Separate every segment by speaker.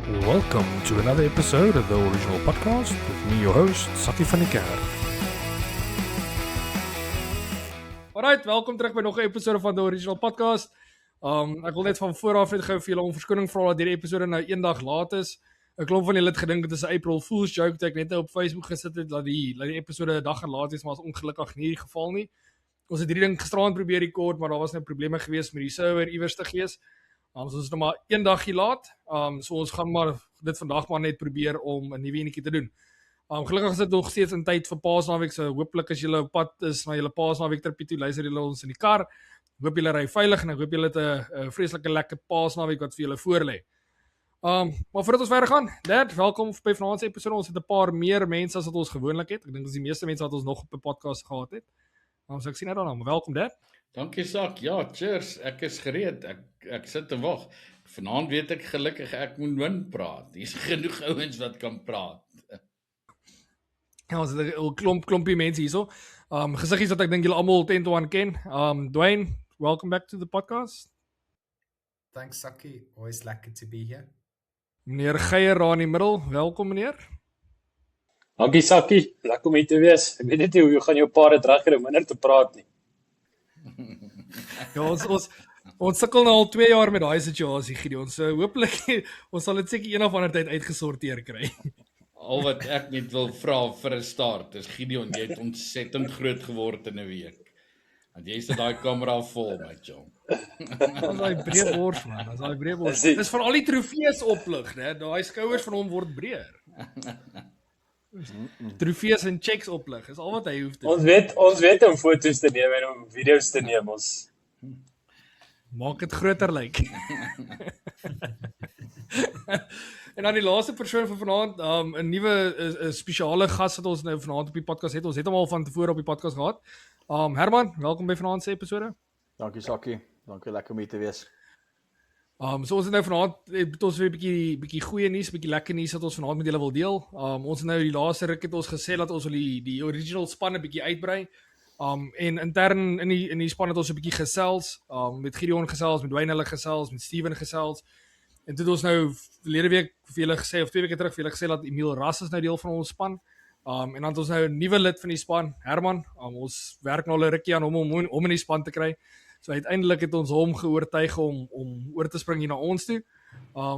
Speaker 1: Welcome to another episode of the Original Podcast with me, your host, Saki van die Kerk. Alright, welkom terug by nog 'n episode van the Original Podcast. Ek wil net van vooraf net gou vir julle om verskoning vra dat hierdie episode nou een dag laat is. 'n Klomp van julle het gedink dit is 'n April Fool's joke wat ek net nou op Facebook gesit het dat die episode 'n dag laat is, maar is ongelukkig nie die geval nie. Ons het hierdie ding gisteraand probeer rekord, maar daar was nou probleme gewees met die server iewers te gees. So ons is nog maar een daggie laat. So ons gaan maar dit vandag maar net probeer om 'n nuwe enetjie te doen. Gelukkig is dit nog steeds in tyd vir Paasnaweek, so hooplik as julle op pad is na julle Paasnaweek tripie toe, luister julle ons in die kar. Ek hoop julle ry veilig en ek hoop julle het 'n vreeslike lekker Paasnaweek wat vir julle voorlê. Maar voordat ons verder gaan, Dad, welkom by vanaand se episode. Ons het 'n paar meer mense as wat ons gewoonlik het. Ek dink dis die meeste mense wat ons nog op 'n podcast gehad het. So ek sien nou dan, maar welkom, Dad.
Speaker 2: Dankie Sak, ja, cheers, ek is gereed, ek sit te wag. Vanaand weet ek gelukkig ek moet min praat, hier's genoeg ouens wat kan praat.
Speaker 1: Ja, ons het 'n klompie mense hierso. Gesiggies wat ek dink julle almal 10 to 1 ken. Dwayne, welcome back to the podcast.
Speaker 3: Thanks Saki, always lekker to be here.
Speaker 1: Meneer Geier daar in die middel, welkom meneer.
Speaker 4: Dankie Sakkie, lekker om hier te wees. Ek weet net nie hoe jy gaan jou pa dit regkry om minder te praat nie.
Speaker 1: Ja, ons sukkel nou al 2 jaar met daai situasie, Gideon. So hopelik ons sal dit seker een of ander tyd uitgesorteer kry.
Speaker 2: Al wat ek net wil vra vir 'n start is Gideon, jy het ontsettend groot geword in 'n week. Want jy sit daai kamera vol met jou.
Speaker 1: Dis daai breë bors man, dis daai breë bors. Dis van al die trofees oplig, né? Daai skouers van hom word breër. Trofees en checks oplig, is al wat hy hoef te doen.
Speaker 4: Ons weet om foto's te neem en om video's te neem. Ons
Speaker 1: maak dit groter lyk. En dan die laaste persoon van vanaand, 'n nuwe 'n spesiale gas wat ons nou vanaand op die podcast het. Ons het hom al van tevore op die podcast gehad. Herman, welkom by vanaand se episode.
Speaker 5: Dankie Sakkie, dankie, lekker om hier te wees.
Speaker 1: So ons het nou vanaand het ons weer 'n bietjie goeie nuus, bietjie lekker nuus wat ons vanaand met julle wil deel. Ons het nou die laaste ruk het ons gesê dat ons wil die original span 'n bietjie uitbrei. En intern in die span het ons 'n bietjie gesels, met Gideon gesels, met Dwayne hulle gesels, met Steven gesels. En toe het ons nou verlede week vir julle gesê of 2 weke terug vir julle gesê dat Emil Ras is nou deel van ons span. En dan het ons nou 'n nuwe lid van die span, Herman. Ons werk nou al 'n rukkie aan om in die span te kry. So uiteindelik het ons hom geoortuig om oor te spring hier na ons toe.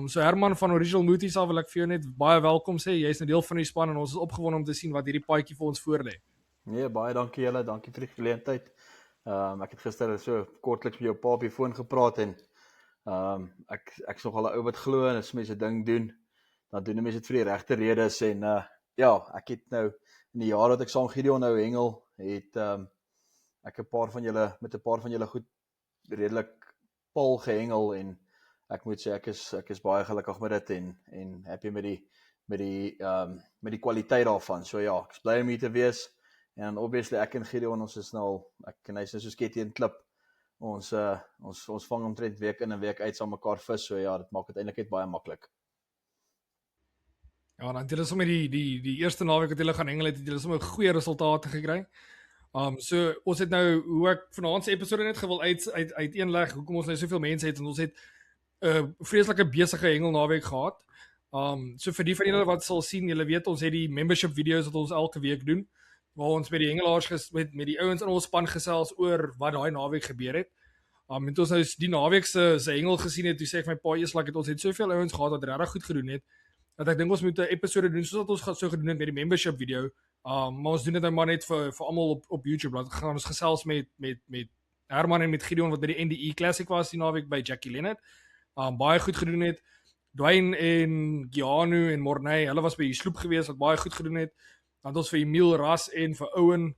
Speaker 1: So Herman van Original Movies af wil ek vir jou net baie welkom sê. Jy's nou deel van die span en ons is opgewonde om te sien wat hierdie paadjie vir ons voorlê.
Speaker 5: Nee, baie dankie julle, dankie vir die geleentheid. Ek het gister so kortliks met jou pa op die foon gepraat en ek's nog al 'n ou wat glo en as mense 'n ding doen, dan doen mense dit vir die regte redes en ja, ek het nou in die jaar dat ek saam Gideon nou hengel, het ek met 'n paar van julle goed redelik pal gehengel en ek moet sê ek is baie gelukkig met dit en happy met die kwaliteit daarvan. So ja, ek is bly om hier te wees. En obviously ek en Gideon, ons is nou ek en hy is so sketty en klip. Ons vang omtrent week in en week uit saam mekaar vis. So ja, dit maak dit eintlik net baie maklik.
Speaker 1: Ja, dan het julle sommer die eerste naweek wat julle gaan hengel het julle sommer goeie resultate gekry. So ons het nou hoe ek vanaand se episode net gewil uiteenleg hoekom ons nou soveel mense het en ons het 'n vreeslike besige hengel naweek gehad. So vir die van julle wat sal sien, julle weet ons het die membership video's wat ons elke week doen waar ons met die hengelaars met die ouens in ons span gesels oor wat daai naweek gebeur het. En toe ons nou die naweek se hengel gesien het, toe sê ek my pa eers ons het soveel ouens gehad wat regtig goed gedoen het dat ek dink ons moet 'n episode doen soos wat ons so gedoen het met die membership video. Maar ons doen dit nou maar net vir almal op YouTube. Laat gaan ons gesels met Herman en met Gideon wat by die NDE Classic was die naweek by Jackie Leonard. Baie goed gedoen het. Dwayne en Gianu en Morney, hulle was by die sloep gewees wat baie goed gedoen het. Dan het ons vir Emil Ras en vir Owen,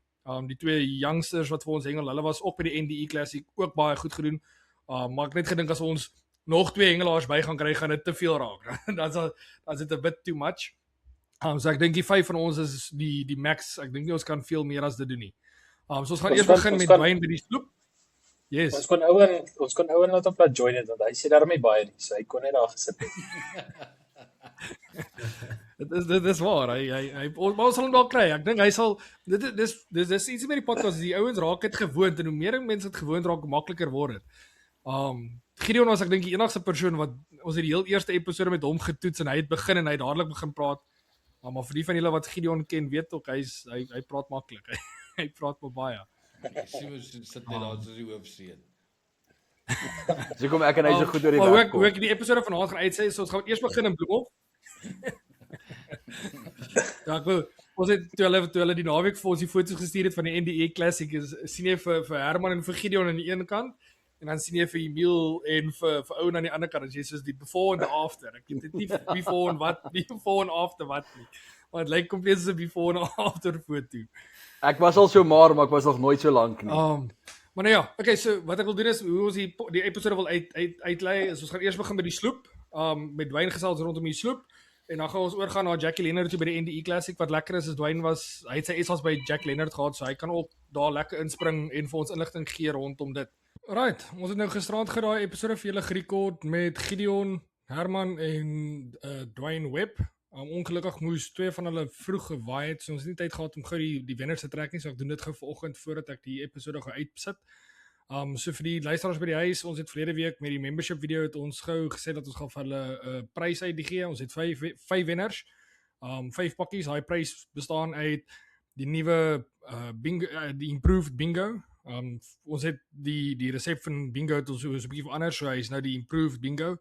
Speaker 1: die 2 youngsters wat vir ons hengel, hulle was ook by die NDE Classic ook baie goed gedoen. Maar ek net gedink as ons nog 2 hengelaars by gaan kry, gaan dit te veel raak. Dan is dit 'n bit too much. So ek dink die 5 van ons is die max. Ek dink nie ons kan veel meer as dit doen nie. So ons gaan eers begin met Dwayne by die sloep. Yes.
Speaker 4: Ons kon Owen laat op laat join het want hy sê daarmee baie nie, so hy kon net daar gesit het.
Speaker 1: Dit is waar. Hy ons sal hom daar kry. Ek dink hy sal dis iets met die podcast, die ouens raak dit gewoond en hoe meer mense dit gewoond raak, hoe makliker word dit. Gideon was ek dink die enigste persoon wat ons het die heel eerste episode met hom getoets en hy het begin en hy het dadelik begin praat. Maar vir die van julle wat Gideon ken, weet ook hy praat maklik. Hy praat maar baie.
Speaker 2: Sien ons sit net daar soos die hoofseun.
Speaker 5: So kom ek en hy so goed oor die
Speaker 1: Maar
Speaker 5: weg
Speaker 1: hoe ek die episode vanaand gaan uitsê, so ons gaan eers begin in Bloemhof. Ja, goed. Ons het toe hulle die naweek vir ons die foto's gestuur het van die NDE Classic, sien jy vir Herman en vir Gideon aan die een kant en dan sien jy vir Emil en vir Owen aan die ander kant. As jy soos die before en the after. Ek weet nie before en after wat nie. Maar dit lyk kompleet soos 'n before en after foto.
Speaker 5: Ek was al so maar ek was nog nooit so lank nie.
Speaker 1: Maar nou ja, okay, so wat ek wil doen is hoe ons die episode wil uitlei is ons gaan eers begin met die sloep, met Dwayne gesels rondom die sloep en dan gaan ons oorgaan na Jackie Leonard toe by die NDE Classic. Wat lekker is Dwayne hy het sy SA's by Jack Leonard gehad, so hy kan ook daar lekker inspring en vir ons inligting gee rondom dit. Alright, ons het nou gisterand daai episode vir julle gerekord met Gideon, Herman en Dwayne Webb. Ongelukkig moes 2 van hulle vroeg gewaai het, so ons het nie tyd gehad om gou die wenners te trek nie, so ek doen dit gou vanoggend voordat ek die episode gaan uitsit. So vir die luisteraars by die huis, ons het verlede week met die membership video het ons gou gesê dat ons gaan vir hulle 'n prys uitgee. Ons het 5 wenners. 5 pakkies. Daai prys bestaan uit die nuwe bingo, die improved bingo. Ons het die resep van bingo het ons so 'n bietjie verander, so hy is nou die improved bingo.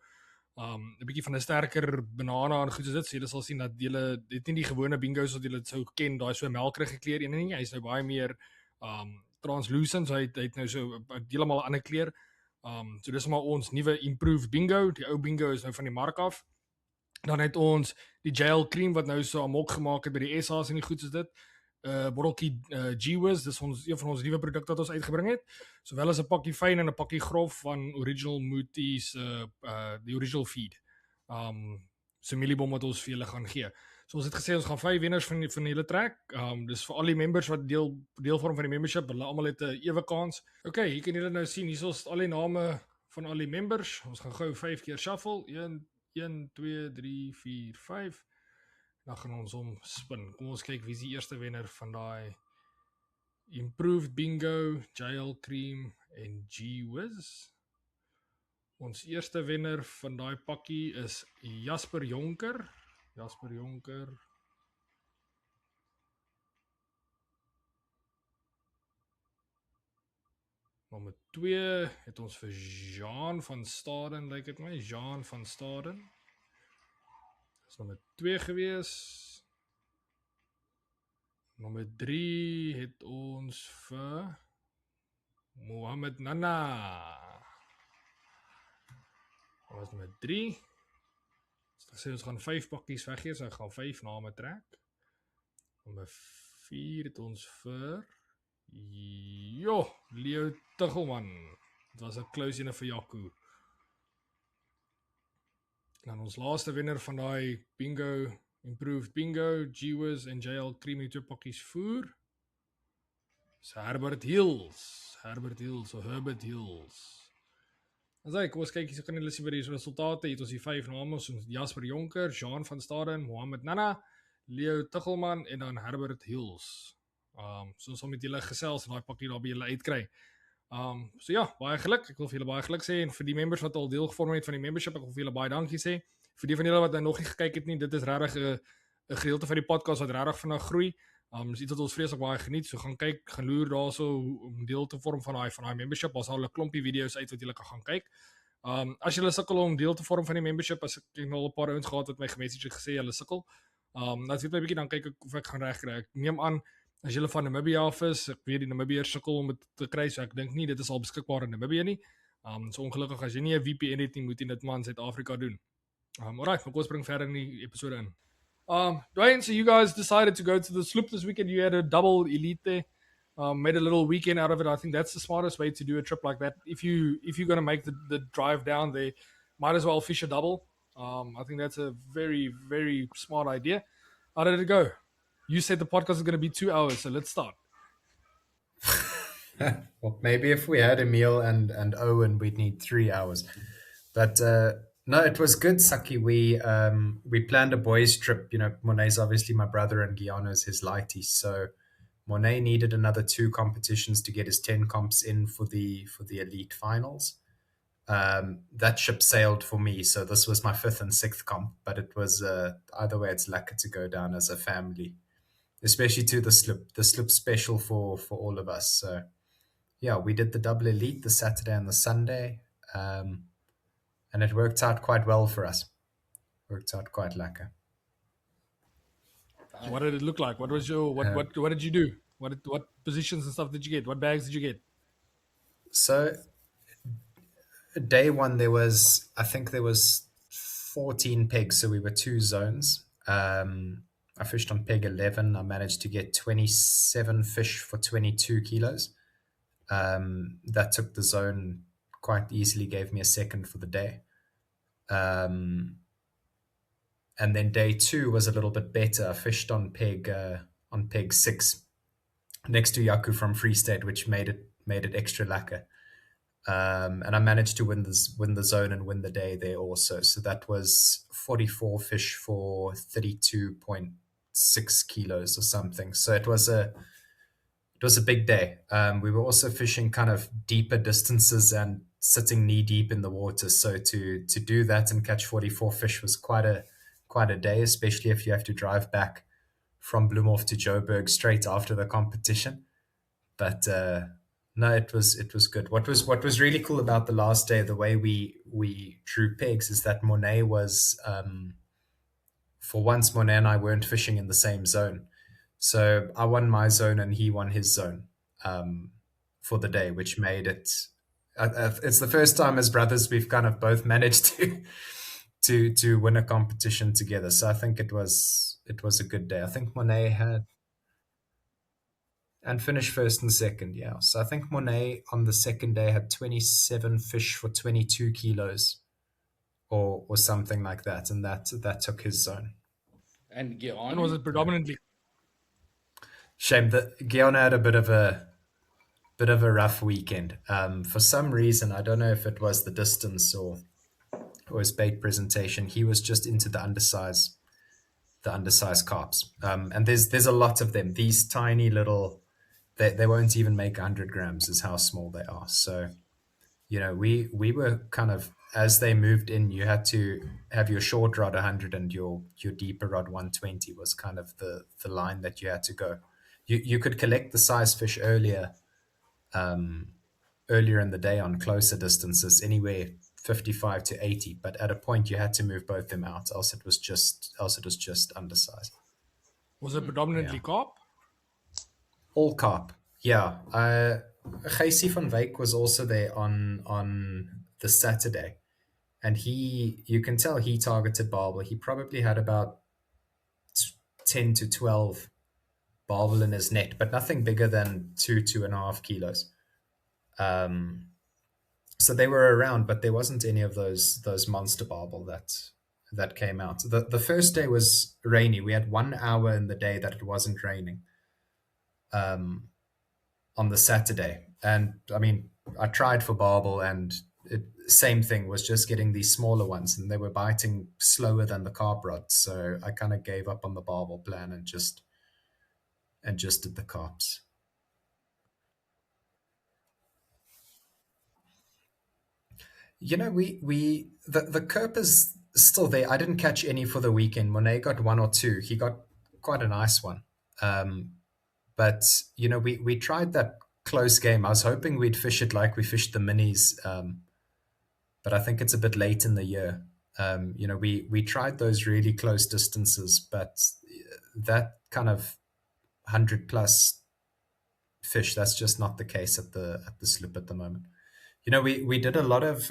Speaker 1: 'n bietjie van 'n sterker banana en goed soos dit. So jy sal sien dat julle dit nie die gewone bingos wat julle sou ken, daai so melkrige kleur een nie. Hy's nou baie meer translucent, so hy het nou so heeltemal 'n ander kleur. So dis maar ons nuwe improved bingo. Die ou bingo is nou van die mark af. Dan het ons die gel cream wat nou so amok gemaak het by die SA's en die goed soos dit. Botteltjie G-Wiz, dis een van ons nuwe produkte wat ons uitgebring het. Sowel as 'n pakkie fyn en 'n pakkie grof van Original Mooties die original feed. So mieliebom wat ons vir julle gaan gee. So ons het gesê ons gaan 5 wenners van die hele trek. Dis vir al die members wat deel vorm van die membership, hulle almal het 'n ewe kans. Okay, hier kan julle nou sien, hier is al die name van al die members. Ons gaan gou 5 keer shuffle. 1 2 3 4 5. Dan gaan ons hom spin. Kom ons kyk wie is die eerste wenner van daai Improved Bingo, Gel Cream en G-Wiz. Ons eerste wenner van daai pakkie is Jasper Jonker. Nommer 2 het ons vir Jean van Staden, lyk dit my, Jean van Staden. Dis nommer 2 gewees. Nommer 3 het ons vir Mohammed Nana. Dat was nommer 3. So ons gaan 5 pakkies weggee, so ek gaan 5 name trek. Nommer 4 het ons vir Leo Tuchelman. Dit was 'n close ene vir Jaco. Dan ons laaste wenner van daai bingo, improved bingo, G-Wiz en JL Creamy 2 pakkies voer. So Herbert Hills. Asai, kom ons kyk, hier kan julle sien by die resultate. Hier het ons die 5 name, so Jasper Jonker, Jean van Staden, Mohammed Nana, Leo Tuchelman en dan Herbert Hills. So ons sal met julle gesels en daai pakkie daar by julle uitkry. So ja, baie geluk. Ek wil vir julle baie geluk sê en vir die members wat al deel gevorm het van die membership, ek wil vir julle baie dankie sê. Vir die van julle wat nou nog nie gekyk het nie, dit is regtig 'n gedeelte van die podcast wat regtig vinnig groei. Dis iets wat ons vreeslik baie geniet. So gaan kyk, gaan loer daarso om deel te vorm van daai membership. Daar's al 'n klompie video's uit wat julle kan gaan kyk. As julle sukkel om deel te vorm van die membership, as ek nou al 'n paar ouens gehad wat my gemessage het gesê hulle sukkel. Dat weet my 'n bietjie dan kyk ek of ek gaan regkry. Ek neem aan as julle van Namibië af is, ek weet die Namibiërs sukkel om dit te kry, so ek dink nie dit is al beskikbaar in Namibië nie. So ongelukkig as jy nie 'n VPN het nie, moet jy dit maar in Suid-Afrika doen. Alright, kom ons bring verder in die episode in. Dwayne, so you guys decided to go to the sloop this weekend. You had a double elite there. Made a little weekend out of it. I think that's the smartest way to do a trip like that. If you're going to make the drive down there, might as well fish a double. I think that's a very, very smart idea. How did it go? You said the podcast is going to be 2 hours, so let's start.
Speaker 3: Well, maybe if we had Emil and Owen, we'd need 3 hours. But no, it was good, Saki. We planned a boys' trip. You know, Monet's obviously my brother and Guiano's his lighty. So Monet needed another 2 competitions to get his 10 comps in for the elite finals. That ship sailed for me, so this was my 5th and 6th comp. But it was either way, it's lucky to go down as a family, especially to the sloop. The sloop special for all of us. So yeah, we did the double elite the Saturday and the Sunday, and it worked out quite well for us. Worked out quite lekker.
Speaker 1: So what did it look like? What was your what did you do? What positions and stuff did you get? What bags did you get?
Speaker 3: So day one, I think there was 14 pegs, so we were 2 zones. I fished on peg 11. I managed to get 27 fish for 22 kilos. That took the zone quite easily, gave me a second for the day. And then day 2 was a little bit better. I fished on peg 6 next to Yaku from Free State, which made it extra lekker. And I managed to win the zone and win the day there also. So that was 44 fish for 32.6 kilos or something. So it was a big day. We were also fishing kind of deeper distances and sitting knee deep in the water. So to do that and catch 44 fish was quite a day, especially if you have to drive back from Bloemhof to Joburg straight after the competition. But no, it was good. What was really cool about the last day, the way we drew pegs, is that Monet was for once Monet and I weren't fishing in the same zone. So I won my zone and he won his zone for the day, which made it. It's the first time as brothers we've kind of both managed to win a competition together. So I think it was a good day. I think Monet had and finished first and second. Yeah. So I think Monet on the second day had 27 fish for 22 kilos, or something like that, and that took his zone.
Speaker 2: And Gianna?
Speaker 1: And was it predominantly?
Speaker 3: Shame that Gianna had a bit of a rough weekend. For some reason, I don't know if it was the distance or his bait presentation, he was just into the undersize carps. And there's a lot of them. These tiny little, they won't even make 100 grams is how small they are. So, we were kind of, as they moved in, you had to have your short rod 100 and your deeper rod 120 was kind of the line that you had to go. You could collect the size fish earlier in the day on closer distances, anywhere 55 to 80, but at a point you had to move both them out, else it was just undersized.
Speaker 1: Was it predominantly carp?
Speaker 3: All carp, yeah. Gijsie van Wyk was also there on the Saturday, and you can tell he targeted barbel. He probably had about 10 to 12 barbel in his net, but nothing bigger than 2.5 kilos. So they were around, but there wasn't any of those monster barbel that came out. The first day was rainy. We had 1 hour in the day that it wasn't raining on the Saturday. And I mean, I tried for barbel, and same thing, was just getting these smaller ones, and they were biting slower than the carp rods. So I kind of gave up on the barbel plan and just did the carps. The Kerp is still there. I didn't catch any for the weekend. Monet got 1 or 2. He got quite a nice one. But we tried that close game. I was hoping we'd fish it like we fished the minis, but I think it's a bit late in the year. We tried those really close distances, but that kind of 100 plus fish, that's just not the case at the sloop at the moment. We did a lot of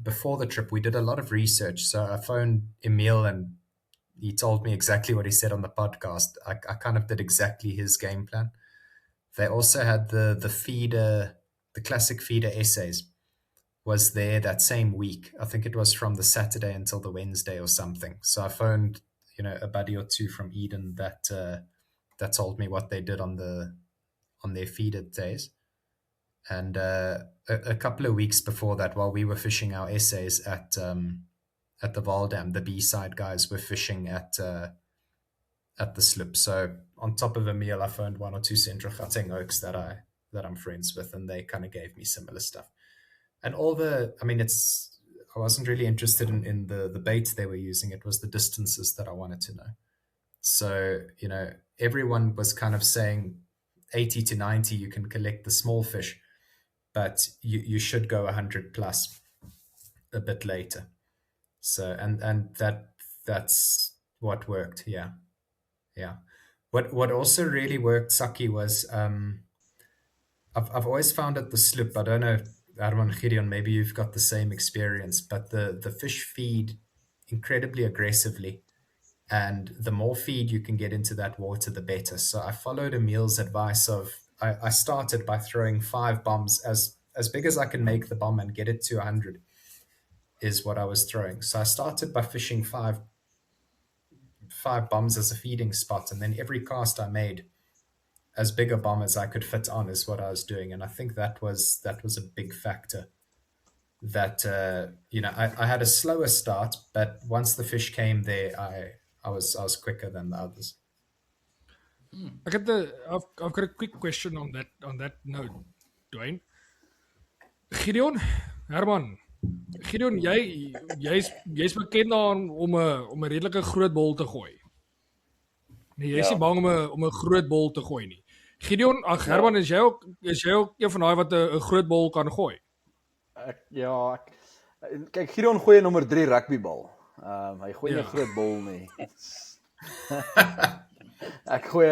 Speaker 3: before the trip. We did a lot of research. So I phoned Emil, and he told me exactly what he said on the podcast. I kind of did exactly his game plan. They also had the feeder, the classic feeder essays, was there that same week. I think it was from the Saturday until the Wednesday or something. So I phoned a buddy or two from Eden that told me what they did on their feeder days. And a couple of weeks before that, while we were fishing our essays at the Vaal Dam, the B-side guys were fishing at the slip. So on top of Emil, I phoned 1 or 2 Central Gauteng Oaks that I'm friends with, and they kind of gave me similar stuff. And all the, I mean, I wasn't really interested in the baits they were using. It was the distances that I wanted to know. So, everyone was kind of saying 80 to 90, you can collect the small fish, but you should go 100 plus a bit later. So, and that's what worked. Yeah. Yeah. What also really worked, Saki, was, I've always found at the sloop, I don't know, Arman, Gideon, maybe you've got the same experience, but the fish feed incredibly aggressively. And the more feed you can get into that water, the better. So I followed Emil's advice of, I started by throwing 5 bombs, as big as I can make the bomb and get it to 100 is what I was throwing. So I started by fishing five bombs as a feeding spot. And then every cast I made, as big a bomb as I could fit on is what I was doing. And I think that was a big factor. That, I had a slower start, but once the fish came there, I was quicker than the others.
Speaker 1: I've got a quick question on that note, Dwayne. Gideon, Herman, Gideon, jy's bekend daaraan om 'n redelike groot bol te gooi. Nee, jy's nie bang om 'n groot bol te gooi nie. Gideon, Herman, is jy ook een van daai wat 'n groot bol kan gooi?
Speaker 5: Kyk, Gideon gooi 'n nommer 3 rugbybal. Hy gooi nie 'n groot bol nie. Ek gooi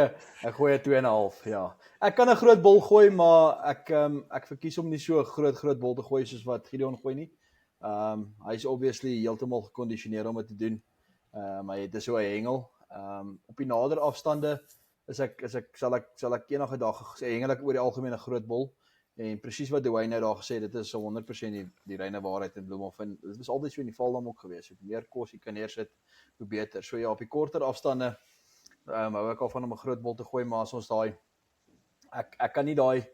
Speaker 5: 'n 2,5, ja. Ek kan 'n groot bol gooi, maar ek verkies om nie so 'n groot bol te gooi soos wat Gideon gooi nie. Hy's obviously heeltemal gekondisioneer om dit te doen. Hy dis hoe hy hengel. Op die nader afstande sal ek enige dag hengel ek oor die algemeen 'n groot bol. En presies wat Dwayne nou daar gesê het, dit is 100% die reine waarheid in Bloemhof. En dit is altyd so in die Valdam ook gewees. Hoe meer kos jy kan neersit, hoe beter. So ja, op die korter afstande hou ek al van om 'n groot bol te gooi, maar as ons daai ek kan nie daai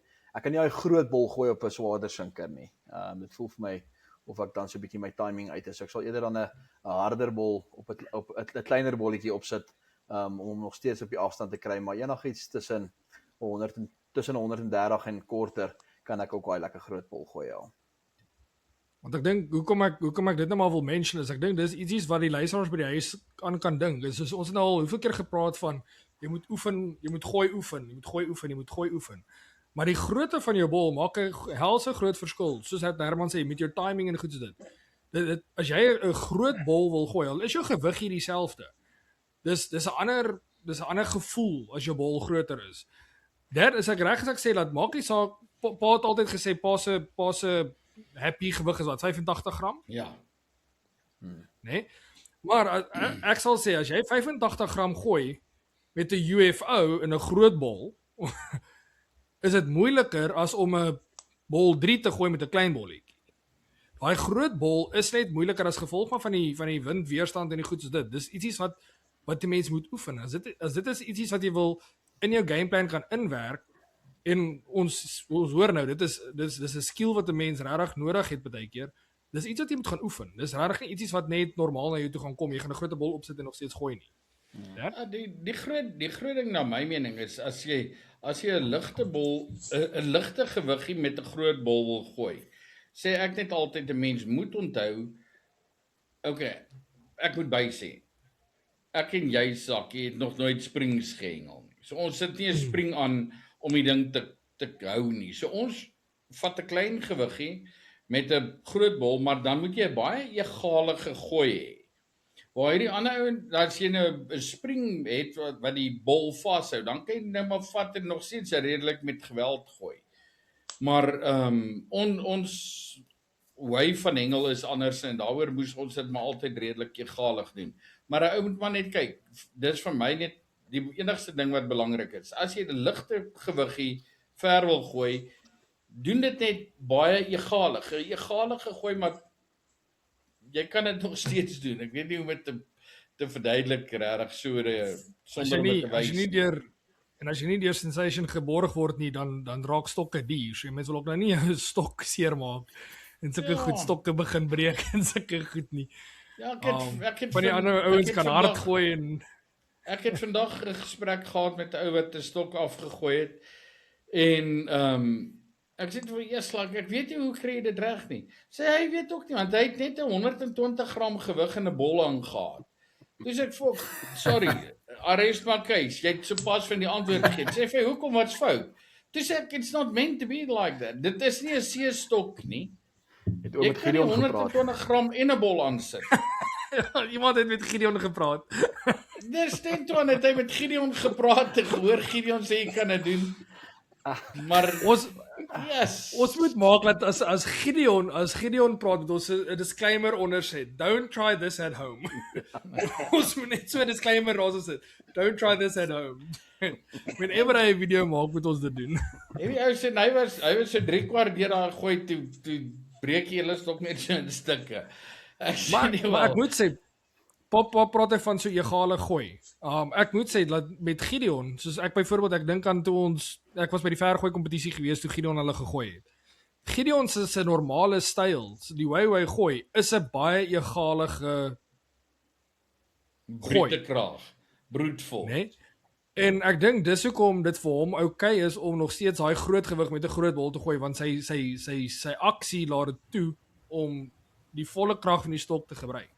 Speaker 5: groot bol gooi op 'n swaarder sinker nie. Dit voel vir my of ek dan so 'n bietjie my timing uit is. So ek sal eerder dan 'n harder bol op 'n kleiner bolletjie opsit om hom nog steeds op die afstand te kry, maar enigiets tussen 130 en korter kan ek ook baie lekker groot bol gooi, ja.
Speaker 1: Want ek dink hoekom ek dit nou maar wil mention is, ek dink dis iets wat die luisteraars by die huis aan kan dink. Dis soos ons het nou al hoeveel keer gepraat van jy moet oefen, jy moet gooi oefen. Maar die grootte van jou bol maak 'n helse groot verskil. Soos Herman sê, met jou timing en goed so dit. As jy 'n groot bol wil gooi, al is jou gewig hier dieselfde. Dis 'n ander gevoel as jou bol groter is. Dit is ek reg as ek sê dat maak nie saak. Pa het altyd gesê pa se happy gewig is wat 85 gram?
Speaker 2: Ja.
Speaker 1: Nee. Maar ek sal sê as jy 85 gram gooi met 'n UFO in 'n groot bol, is dit moeiliker as om 'n bol 3 te gooi met 'n klein bolletjie. Daai groot bol is net moeiliker as gevolg van die windweerstand en die goed soos dit. Dis iets wat die mens moet oefen. As dit is iets wat jy wil in jou gameplan kan inwerk, en ons hoor nou, dit is 'n skill wat 'n mens regtig nodig het baie keer. Dis iets wat jy moet gaan oefen. Dis regtig nie iets wat net normaal na jou toe gaan kom. Jy gaan 'n groot bol opsit en nog steeds gooi nie.
Speaker 2: Ja, die groot ding na my mening is as jy 'n ligte bol, 'n ligte gewiggie met 'n groot bol wil gooi. Sê ek net altyd 'n mens moet onthou, okay, ek moet bysê. Ek en jy, Sakkie, het nog nooit springs gehengel nie. So ons sit nie 'n spring aan om die ding te hou nie. So ons vat 'n klein gewiggie met 'n groot bol, maar dan moet jy 'n baie egalige gooi hê. Waar hierdie ander ou, as jy nou 'n spring het wat die bol vashou, dan kan jy nou maar vat en nog steeds redelik met geweld gooi. Maar ons way van hengel is anders en daaroor moes ons dit maar altyd redelik egalig doen. Maar 'n ou moet maar net kyk. Dis vir my net die enigste ding wat belangrik is. As jy 'n ligte gewiggie ver wil gooi, doen dit net baie egalig. 'n Egalige gooi, maar jy kan dit nog steeds doen. Ek weet nie hoe om dit te verduidelik regtig so sonder om te wys.
Speaker 1: As jy nie deur sensation geborg word nie, dan raak stokke duur. So jy mens wil ook nou nie 'n stok seermaak en sulke goed stokke begin breek en sulke goed nie.
Speaker 2: Ja, ek het
Speaker 1: van die ander ouens kan hard gooi en
Speaker 2: ek het vandag 'n gesprek gehad met 'n ou wat 'n stok afgegooi het en Ek sê vir Eslag, ek weet nie hoe kry jy dit reg nie. Sê hy weet ook nie want hy het net 'n 120 gram gewig in 'n bol aangegaan. Toe sê ek vir sorry, arrest my case. Jy het sopas van die antwoord gegee. Sê vir hoekom wat's fout? Toe sê ek it's not meant to be like that. Dit is nie 'n seestok nie.
Speaker 5: Het ook
Speaker 2: Jy
Speaker 5: met
Speaker 2: kan nie
Speaker 5: Gideon gepraat.
Speaker 2: 120 gram in 'n bol aansit.
Speaker 1: Iemand het met Gideon gepraat.
Speaker 2: Dis net toe het hy met Gideon gepraat en gehoor Gideon sê jy kan dit doen. Maar
Speaker 1: Ons
Speaker 2: yes.
Speaker 1: ons moet maak dat as Gideon praat met ons 'n disclaimer onder sit. Don't try this at home. Ons moet net so 'n disclaimer daar sit. Don't try this at home. Whenever hy 'n video maak, moet ons dit doen.
Speaker 2: Hierdie ou sê hy was so 3/4 deur daar gooi toe breek jy hulle stok net so in stukke. Ek sê
Speaker 1: Maar,
Speaker 2: nie
Speaker 1: maar ek
Speaker 2: wel.
Speaker 1: moet sê Papa praat hy van so egale gooi. Ek moet sê dat met Gideon, soos ek byvoorbeeld ek dink aan toe ek was by die vergooi kompetisie gewees toe Gideon hulle gegooi het. Gideon se normale styl, so die way hy gooi, is 'n baie egalige gooi,
Speaker 2: Brute kraag. Broedvol.
Speaker 1: né? En ek dink dis hoekom dit vir hom oukei is om nog steeds daai groot gewig met 'n groot bol te gooi want sy aksie laat dit toe om die volle krag van die stok te gebruik.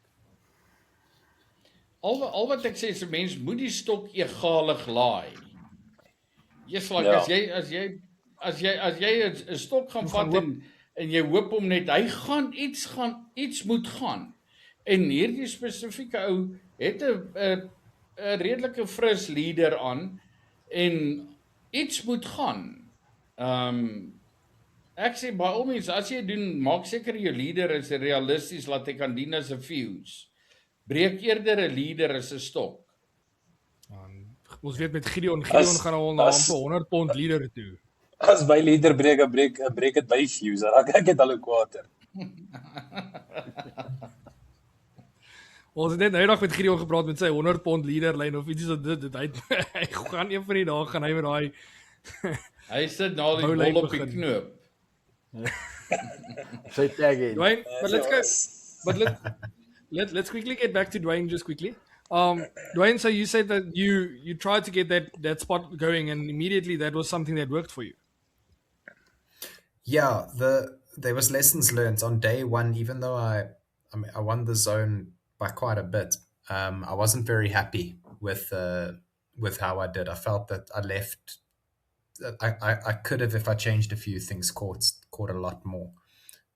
Speaker 2: Al wat ek sê is 'n mens moet die stok egalig laai. Jy's like
Speaker 4: Ja.
Speaker 2: as jy 'n stok gaan vat en jy hoop hom net hy gaan iets moet gaan. En hierdie spesifieke ou het 'n redelike fris leader aan en iets moet gaan. Ek sê by al means as jy doen, maak seker jou leader is realisties laat hy kan dien as 'n fuse. Breek eerder 'n leader as 'n stok.
Speaker 1: Ons weet met Gideon
Speaker 4: As-
Speaker 1: gaan al na
Speaker 4: as-
Speaker 1: amper 100 pond leader toe.
Speaker 4: As by leader breek dit by fuse. Raak ek dit al hoe kwaader.
Speaker 1: Ons het net nou nog met Gideon gepraat met sy 100 pond leader lyn of iets so dit hy gaan een van die dae gaan hy met daai
Speaker 2: Hy sit na die
Speaker 1: Boulyn
Speaker 2: bol op die
Speaker 1: begin.
Speaker 2: knoop.
Speaker 5: Sy tag in.
Speaker 1: Dwayne, but let's quickly get back to Dwayne just quickly. Dwayne, so you said that you tried to get that spot going and immediately that was something that worked for you.
Speaker 3: Yeah, there was lessons learned on day one. Even though I won the zone by quite a bit, I wasn't very happy with how I did. I felt that I left. I could have, if I changed a few things, caught a lot more.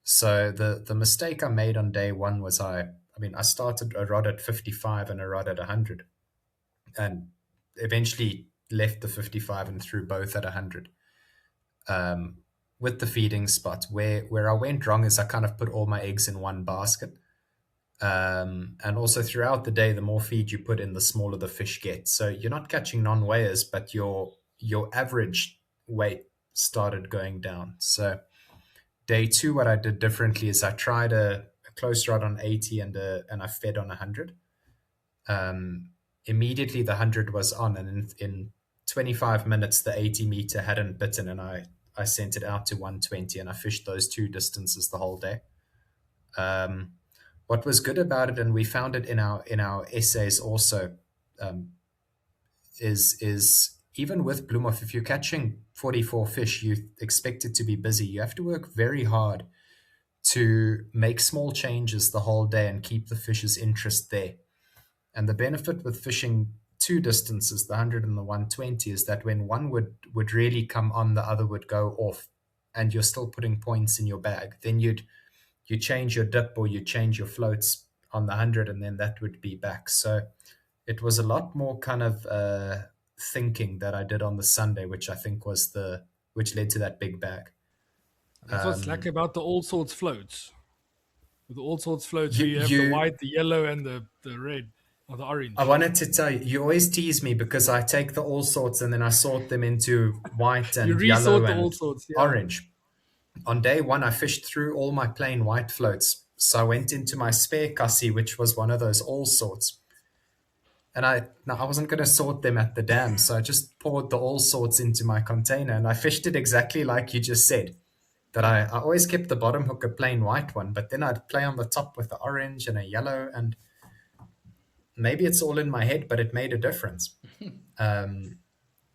Speaker 3: So the mistake I made on day one was I started a rod at 55 and a rod at 100, and eventually left the 55 and threw both at 100. With the feeding spot, where I went wrong is I kind of put all my eggs in one basket. And also throughout the day, the more feed you put in, the smaller the fish get. So you're not catching non-weighers, but your average weight started going down. So day two, what I did differently is I tried a close rod on 80 and I fed on 100. Immediately the 100 was on, and in 25 minutes the 80 meter hadn't bitten, and I sent it out to 120, and I fished those two distances the whole day. What was good about it, and we found it in our essays also, is even with Bloemhof, if you're catching 44 fish, you expect it to be busy. You have to work very hard to make small changes the whole day and keep the fish's interest there. And the benefit with fishing two distances, the 100 and the 120, is that when one would really come on, the other would go off, and you're still putting points in your bag. Then you change your dip or you change your floats on the 100, and then that would be back. So it was a lot more kind of thinking that I did on the Sunday, which I think which led to that big bag.
Speaker 1: That's what's lekker about the all sorts floats. With the all sorts floats,
Speaker 3: You-
Speaker 1: you have
Speaker 3: you-
Speaker 1: the white, the yellow, and the red or the orange.
Speaker 3: I wanted to tell you, you always tease me because I take the all sorts and then I sort them into white and
Speaker 1: You
Speaker 3: yellow
Speaker 1: resort the
Speaker 3: and
Speaker 1: all sorts, yeah.
Speaker 3: orange. On day one, I fished through all my plain white floats. So I went into my spare cassie, which was one of those all sorts. And I wasn't going to sort them at the dam. So I just poured the all sorts into my container, and I fished it exactly like you just said. That I always kept the bottom hook a plain white one, but then I'd play on the top with the orange and a yellow, and maybe it's all in my head, but it made a difference. I'd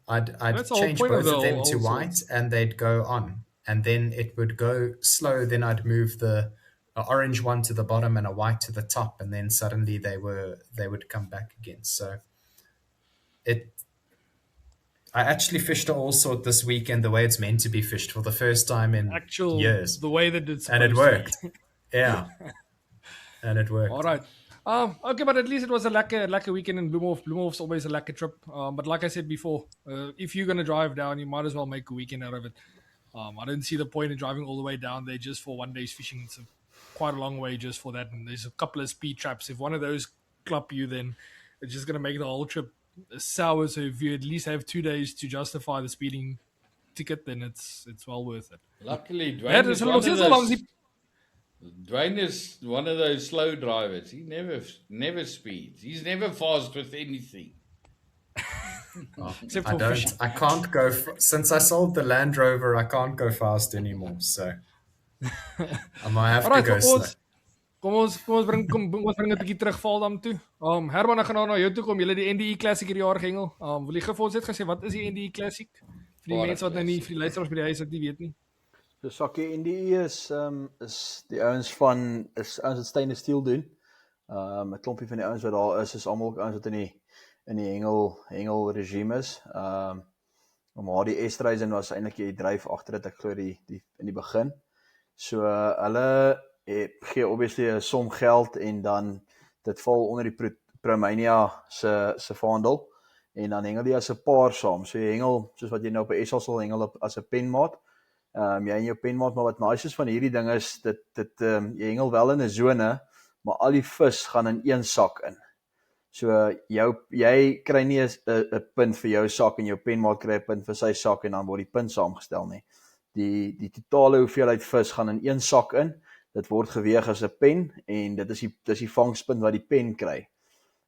Speaker 1: That's the whole
Speaker 3: change
Speaker 1: point of
Speaker 3: both
Speaker 1: the
Speaker 3: of them
Speaker 1: all
Speaker 3: to white,
Speaker 1: sorts.
Speaker 3: and they'd go on. and then it would go slow. Then I'd move the orange one to the bottom and a white to the top, and then suddenly they would come back again. So I actually fished a all sort this weekend the way it's meant to be fished for the first time in years,
Speaker 1: the way that it's
Speaker 3: and it
Speaker 1: supposed to.
Speaker 3: worked. Yeah, and it worked.
Speaker 1: All right. Okay, but at least it was a lekker weekend in Bloemhof. Bloemhof's always a lekker trip. But like I said before, if you're gonna drive down, you might as well make a weekend out of it. I didn't see the point in driving all the way down there just for one day's fishing. It's quite a long way just for that. And there's a couple of speed traps. If one of those club you, then it's just gonna make the whole trip sour. So if you at least have 2 days to justify the speeding ticket, then it's well worth it.
Speaker 2: Luckily,
Speaker 1: Yeah,
Speaker 2: Dwayne is one of those slow drivers. He never speeds. He's never fast with anything.
Speaker 1: Except
Speaker 3: I
Speaker 1: for
Speaker 3: don't.
Speaker 1: fishing.
Speaker 3: I can't go since I sold the Land Rover. I can't go fast anymore. So I might have
Speaker 1: Alright,
Speaker 3: to go slow.
Speaker 1: kom ons bring 'n bietjie terug Valdam toe. Herman, ek gaan nou na jou toe kom. Julle die NDE Classic hierdie jaar gehengel. Wil jy gou vir ons net gesê wat is die NDE Classic? Vir die mense wat nou nie, vir die luisteraars by die huis wat nie weet nie.
Speaker 5: So Sakkie NDE is die ouens wat stainless steel doen. 'n klompie van die ouens wat daar is almal ouens wat in die hengel regime is. Maar die Estreisen was eintlik die dryf agter dit, ek glo die in die begin. So hulle gee obviously 'n som geld en dan dit val onder die Promania se vaandel en dan hengel jy as 'n paar saam. So jy hengel soos wat jy nou op 'n SA sal hengel as 'n penmaat. Jy en jou penmaat, maar wat nice is van hierdie ding is dit jy hengel wel in 'n sone, maar al die vis gaan in een sak in. So jy kry nie 'n punt vir jou sak en jou penmaat kry 'n punt vir sy sak en dan word die punt saamgestel nie. Die totale hoeveelheid vis gaan in een sak in. Dit word geweeg as 'n pen en dit is die vangspunt wat die pen kry.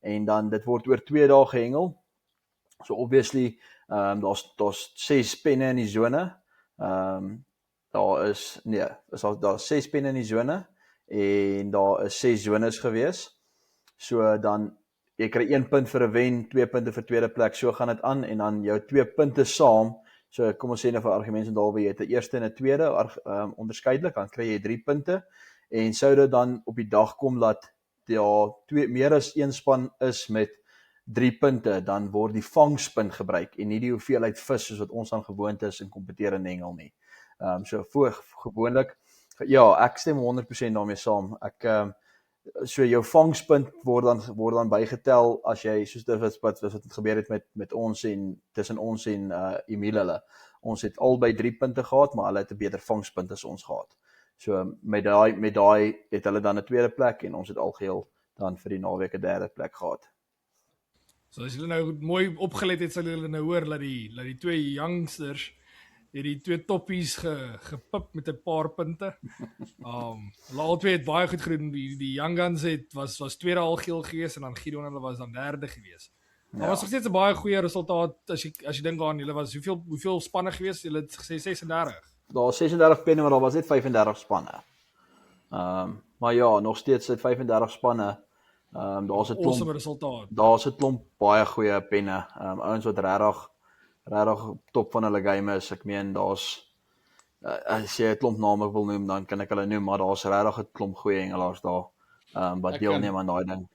Speaker 5: En dan dit word oor 2 dae gehengel. So obviously daar's 6 penne in die sone. Daar is 6 penne in die sone en daar is 6 zones gewees. So dan jy kry 1 punt vir 'n wen, 2 punte vir tweede plek, so gaan dit aan en dan jou 2 punte saam. So kom ons sê nou vir argumentsentaalwe jy het 'n eerste en 'n tweede onderskeidelik, dan kry jy 3 punte en sou dit dan op die dag kom dat meer as 1 span is met 3 punte, dan word die vangspunt gebruik en nie die hoeveelheid vis soos wat ons aan gewoond is in kompeterende hengel nie. So gewoonlik ja, ek stem 100% daarmee saam. So jou vangspunt word dan bygetel as jy soos dit wat gebeur het met ons en tussen ons en Emil hulle. Ons het albei 3 punte gehad, maar hulle het 'n beter vangspunt as ons gehad. So met daai het hulle dan 'n tweede plek en ons het algeheel dan vir die naweek 'n derde plek gehad.
Speaker 1: So as julle nou mooi opgelet het, sal julle nou hoor dat die 2 youngsters die 2 toppies gepip met 'n paar punte. Hulle albei het baie goed gedoen. Die Young Guns was tweede algeheel gewees en dan Gideon hulle was dan derde gewees. Maar was nog steeds 'n baie goeie resultaat as jy dink aan julle was hoeveel spanne gewees? Julle het gesê 36.
Speaker 5: Daar was 36 penne, maar daar was net 35 spanne. Maar ja, nog steeds 35 spanne. Daar's 'n klomp
Speaker 1: awesome resultaat.
Speaker 5: Daar's 'n klomp baie goeie penne. Ouens wat regtig top van hulle game is. Ek meen daar's as jy 'n klomp name wil noem, dan kan ek hulle noem, maar daar's regtig 'n klomp goeie hengelaars daar wat deelneem aan daai ding.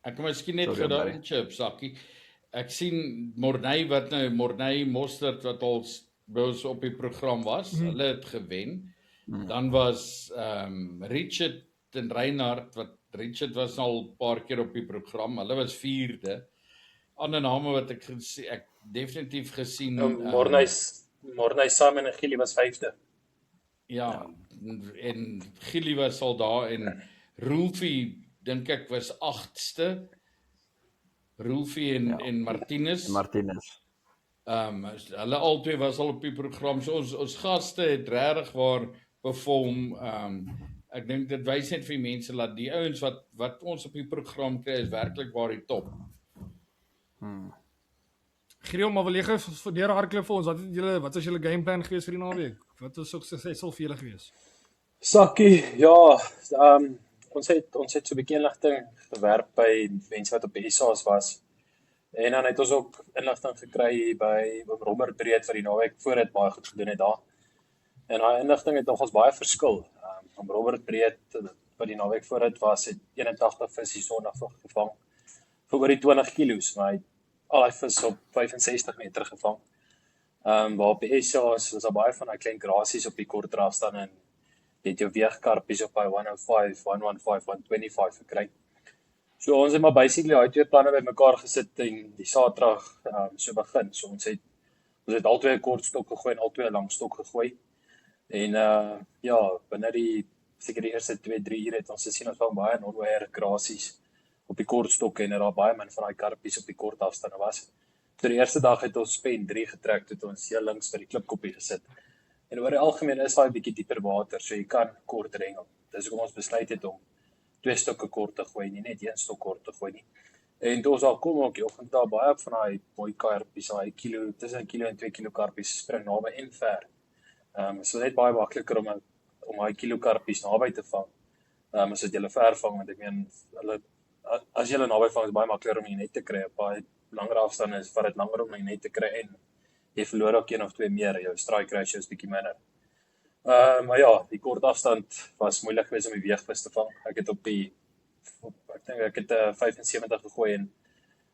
Speaker 2: Ek kan miskien net gedaan chip Sakkie. Ek sien Morney Mostert wat ons op die program was. Hulle het gewen. Dan was Richard en Reinhard Richard was al 'n paar keer op die program. Hulle was 4de. Ander name wat ek definitief gesien.
Speaker 4: Morney Simon en Gilly was 5de.
Speaker 2: Ja, en Gilly was al daar en Rolfie dink ek was 8ste. Rolfie en Martinez. Hulle albei was al op die program. So ons gaste het regtig waar perform. Ek dink dit wys net vir mense dat die ouens wat ons op die program kry is werklik waar die top.
Speaker 1: Gideon, maar wil jy gou vir hardloop vir ons, wat was julle gameplan gewees vir die naweek? Wat was suksesvol vir julle gewees?
Speaker 4: Sakkie, ja, ons het so 'n bietjie inligting gewerp by mense wat op die ISA's was. En dan het ons ook inligting gekry by Robert Breed wat die naweek voor dit baie goed gedoen het daar. En daai inligting het nogals baie verskil. Om Robert Breed wat die naweek vooruit was, het 81 vis die Sondag gevang vir oor die 20 kilos, maar hy het al die vis op 65 meter gevang. Waar op die SA's was daar baie van daai klein grasies op die korter afstand en jy het jou weegkarpies op by 105, 115, 125 gekry. So ons het maar basically daai twee planne bymekaar gesit en die Saterdag so begin. So ons het al twee 'n kort stok gegooi en al twee 'n lang stok gegooi. En ja, binne seker die eerste 2-3 ure het ons gesien ons vang baie non-wire grasies op die kort stokke en daar baie min van daai karpies op die kort afstande was. So die eerste dag het ons pen 3 getrek tot ons heel links by die klipkoppie gesit. En oor die algemeen is daai bietjie dieper water, so jy kan kort rengel. Dis hoekom ons besluit het om 2 stokke kort te gooi, nie net 1 stok kort te gooi nie. En toe ons al kom ook, die oggend daar baie van daai mooi karpies, daai kilo, tussen 1 kilo en 2 kilo karpies spring naby en ver. So net baie makliker om daai kilo karpies naby te vang. As dit julle ver vang, want ek meen as julle naby vang is baie makliker om die net te kry. Op baie langer afstande is vat dit langer om die net te kry en jy verloor ook 1 of 2 meer, jou strike ratio is bietjie minder. Maar ja, die kort afstand was moeilik geweest om die weegvis te vang. Ek het ek dink ek het 75 gegooi en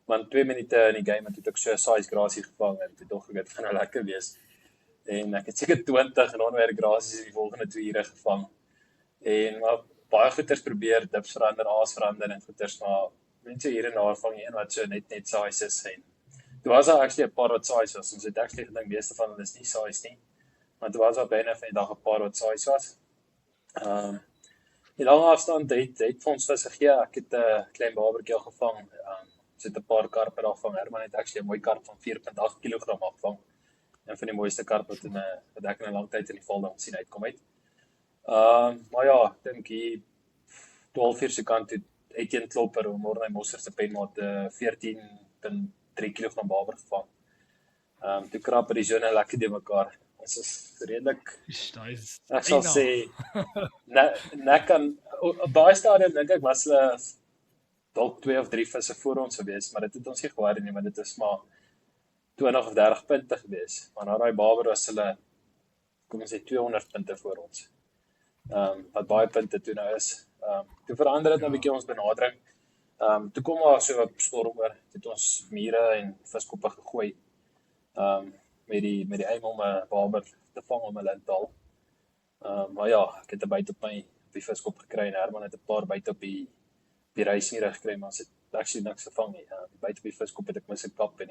Speaker 4: want 2 minute in die game het ek so 'n size grasie gevang en toe dog ek dit gaan nou lekker wees. En ek het seker 20 non-wire grasies in die volgende 2 ure gevang. En maar baie goeters probeer, dips verander, aas verander en goeters, maar mense hier en daar vang jy een wat so net size is en toe was daar actually 'n paar wat size was. Ons het actually gedink meeste van hulle is nie size nie. Maar toe was daar byna van die dag 'n paar wat size was. Die lange afstand het vir ons vis gegee. Ek het 'n klein babertjie gevang. Ons het 'n paar karpe daar gevang. Herman het actually 'n mooi karp van 4.8 kg afgevang. Een van die mooiste karpe wat ek in 'n lang tyd in die Valdam sien uitkom uit. Maar ja, ek dink hier 12 uur se kant het Etienne Klopper om Morney Mosser se penmaat 14.3 kg baber gevang. Toe krap die zone lekker die mekaar. Ons is redelik, ek sal sê, nek kan, op daai stadium dink ek was hulle dalk 2 of 3 visse voor ons gewees, maar dit het ons nie gewaar nie, want dit is maar 20 of 30 punte gewees. Maar na daai baber was hulle, kom ons sê 200 punte voor ons. Wat baie punte toe nou is. Toe verander dit nou 'n bietjie ons benadering. Toe kom maar so 'n storm oor, het ons mure en viskoppe gegooi. Met die aim om 'n baber te vang om 'n lintdal. Maar ja, ek het 'n byt op die viskop gekry en Herman het 'n paar byte op die reisniere gekry, maar ons het actually niks gevang nie. Die byt op die viskop het ek mis gekap en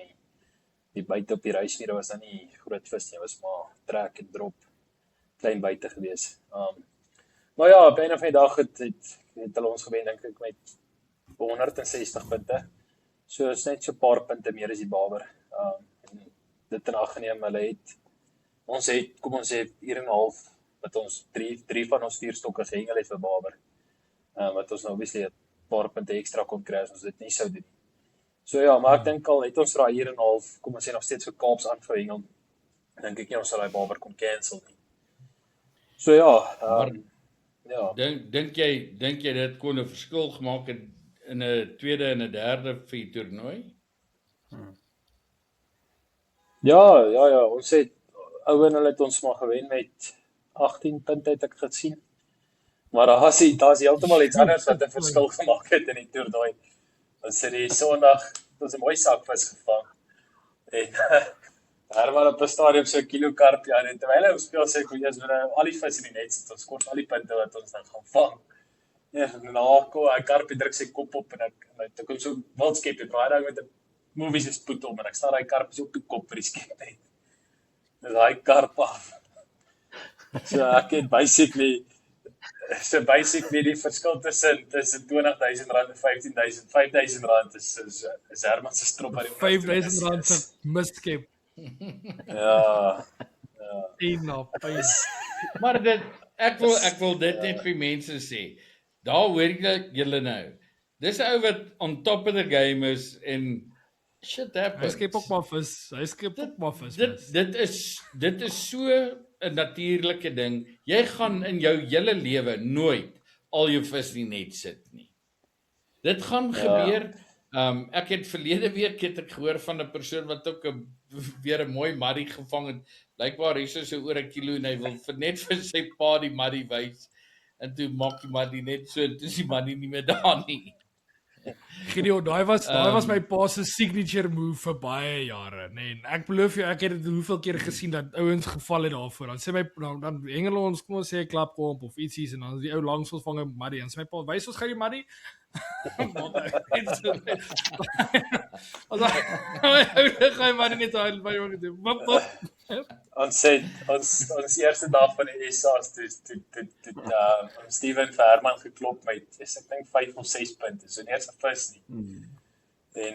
Speaker 4: die byte op die reisniere was dan nie groot vis nie, was maar trek en drop, klein byte gewees. Maar ja, op 'n of ander dag het hulle ons gewen, dink ek, met 160 punte. So is net so 'n paar punte meer as die baber. Dit in ag geneem, ons het, kom ons sê, 1 en 'n half, wat ons 3 van ons 4 stokke gehengel het vir baber. Wat ons nou obviously 'n paar punte ekstra kon kry as ons dit nie sou doen. So ja, maar ek dink al het ons vir daai 1 en 'n half, kom ons sê nog steeds vir Kaaps aangehengel, dink ek nie ons sal daai baber kon cancel nie. So ja, ja.
Speaker 2: Dink jy dit kon 'n verskil gemaak het in 'n tweede en 'n derde vir die toernooi?
Speaker 4: Ja, ons het Owen hulle het ons maar gewen met 18 punte het ek gesien. Maar daar's heeltemal iets anders wat 'n verskil gemaak het in die toernooi. Ons het die Sondag, ons 'n mooi sakvis gevang. En Herman op 'n stadium so 'n kilo karp, ja, en terwyl hy speel sê ek eers al die vis in die net sit, ons kort al die punte wat ons dan gaan vang. Ja, nou kom hy karpie druk sy kop op en ek kom so wild skep het baie daai met 'n movies is spoed om en ek staan daai karpies op die kop vir die skep net. Dis daai karp af. So ek het basically die verskil tussen R20,000 en R15,000, R5,000 is Herman se strop by die
Speaker 1: R5,000 se misskep.
Speaker 4: Ja.
Speaker 2: Maar ek wil dit net vir mense sê. Daar hoor ek julle nou. Dis 'n ou wat on top of the game is en shit happens.
Speaker 1: Hy skep ook maar vis.
Speaker 2: Dit is so 'n natuurlike ding. Jy gaan in jou hele lewe nooit al jou vis in die net sit nie. Dit gaan gebeur Ek het verlede week ek gehoor van 'n persoon wat ook weer 'n mooi maddy gevang het. Blykbaar hier is so oor 1 kilo en hy wil net vir sy pa die maddy wys. En toe maak die maddy net so, toe is die maddy nie meer daar nie.
Speaker 1: Gideon, daai was my pa se signature move vir baie jare, nee. En ek beloof jou, ek het dit hoeveel keer gesien dat ouens geval het daarvoor. Dan sê my dan hengel ons, kom ons sê 'n klapkomp of ietsie en dan is die ou langs ons vang 'n maddy en sê my pa, wys ons gou die maddy. As hy gaan maar net al by jou gedoen. Wat?
Speaker 4: Ons eerste dag van die SA's toe Steven vir Herman geklop met ek dink 5 of 6 punte. So nie eens 'n vis nie. En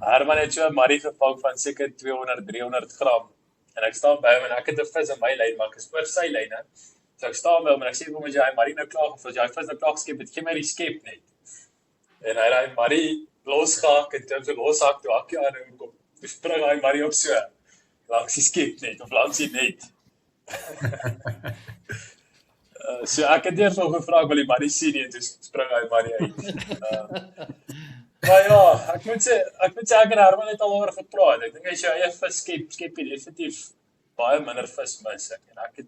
Speaker 4: Herman het so 'n maddy gevang van seker 200-300 gram. En ek staan by hom en ek het 'n vis in my lyn, maar ek is oor sy lyne. So ek staan by hom en ek sê vir hom as jy hy maddy nou klaar of as jy vis nou klaar geskep het, gee my die skep net. En hy raai maddy losgehak en toe so loshak toe hakkie aan en kom. Toe spring hy maddy op so langs die skep net of langs die net. So ek het eers nog gevra wil die maddy sien nie en toe spring hy maddy uit. Maar ja, ek moet sê ek en Herman het al oor gepraat. Ek dink as jy eie vis skep jy definitief baie minder vis mis. En ek het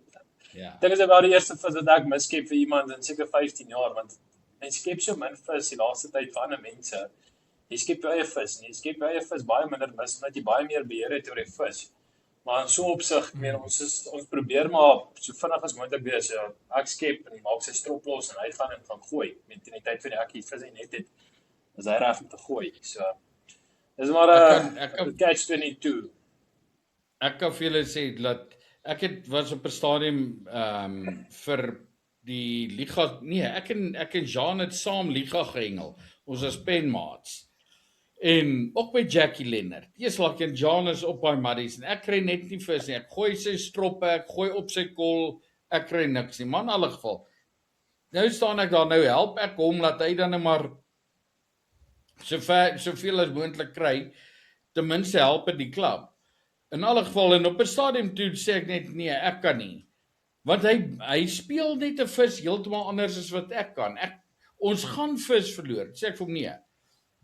Speaker 4: dit is wel die eerste vis wat ek misskep vir iemand in seker 15 jaar want mens skep so min vis die laaste tyd van ander mense. Jy skep jou eie vis nie. Jy skep jou eie vis baie minder mis omdat jy baie meer beheer het oor die vis. Maar in so opsig, ek meen ons probeer maar so vinnig as moontlik wees. Ja, ek skep en hy maak sy strop los en hy gaan gooi. Met in die tyd van die ek hier vis hy net het, is hy reg om te gooi. So dis maar 'n catch-22.
Speaker 2: Ek kan vir julle sê dat ek was op 'n stadium vir die liga, nee, ek en Jean het saam liga gehengel. Ons was penmaats. En ook by Jackie Leonard. Eers laat en Jean is op by maddies en ek kry net nie vis nie. Ek gooi sy stroppe, ek gooi op sy kol, ek kry niks nie. Maar in alle geval. Nou staan ek daar, nou help ek hom dat hy dan maar soveel as moontlik kry. Ten minste help dit die klub. In alle geval en op 'n stadium toe sê ek net nee, ek kan nie. Want hy speel net 'n vis heeltemal anders as wat ek kan. Ons gaan vis verloor. Sê ek vir hom nee.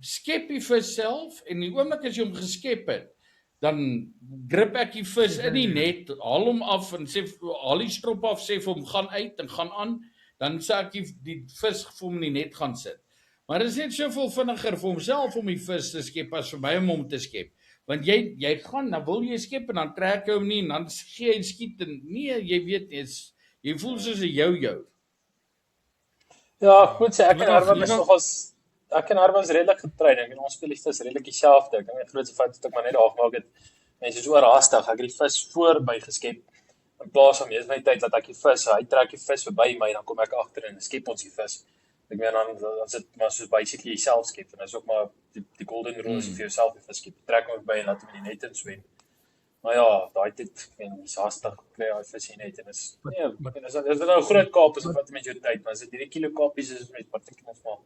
Speaker 2: Skep die vis self en die oomblik as jy hom geskep het, dan grip ek die vis in die net, haal hom af en sê haal die strop af, sê vir hom gaan uit en gaan aan, dan sê ek die vis vir hom in die net gaan sit. Maar dit is net soveel vinniger vir homself om die vis te skep as vir my om hom te skep. Want jy gaan, dan wil jy skep en dan trek jy hom nie en dan gee hy skiet en nee, jy weet nie, jy voel soos 'n jou.
Speaker 4: Ja, ek moet sê ek en Herman is nogals ek en Herman is redelik getrein. Ek en ons speliste is redelik dieselfde. Ek dink die grootste fout wat ek maar net afmaak het, mense is oorhaastig. Ek het die vis voorby geskep in plaas van mees van die tyd dat ek die vis, hy trek die vis verby my, dan kom ek agter en skep ons die vis. Ek meen dan sit maar soos basically jouself skep en dis ook maar die golden rule is vir jouself die vis skep. Trek hom by en laat hom in die net inswem. Maar ja, daai tyd en dis haastig kry hy vis nie net en is nee, is dit nou groot kaap is of wat met jou tyd, maar as dit hierdie kilo kapies is met partykeer ons maar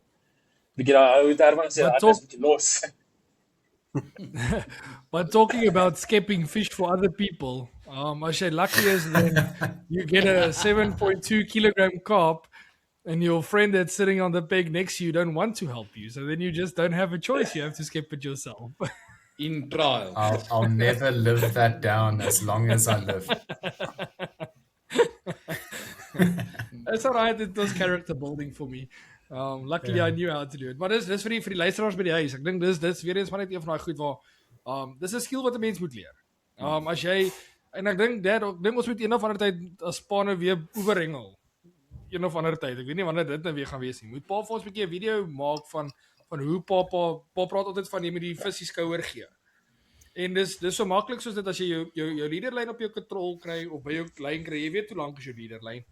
Speaker 4: bietjie daai ou Herman sê dit is bietjie los.
Speaker 1: But talking about skipping fish for other people, as jy lucky is, then you get a 7.2 kilogram carp and your friend that's sitting on the peg next to you don't want to help you. So then you just don't have a choice. You have to skip it yourself.
Speaker 2: In trial.
Speaker 3: I'll never live that down as long as I live.
Speaker 1: That's alright, it was character building for me. Luckily I knew how to do it. Maar dis vir die luisteraars by die huis. Ek dink dis weer eens van net een van daai goed waar dis 'n skill wat 'n mens moet leer. As jy en ek dink ons moet een of ander tyd as spanne weer oorhengel. Een of ander tyd. Ek weet nie wanneer dit nou weer gaan wees nie. Moet pa vir ons 'n bietjie 'n video maak van hoe pa praat altyd van jy moet die vis die skouer gee. En dis so maklik soos dit as jy jou leaderlyn op jou kontrol kry of by jou lyn kry, jy weet hoe lank is jou leaderlyn.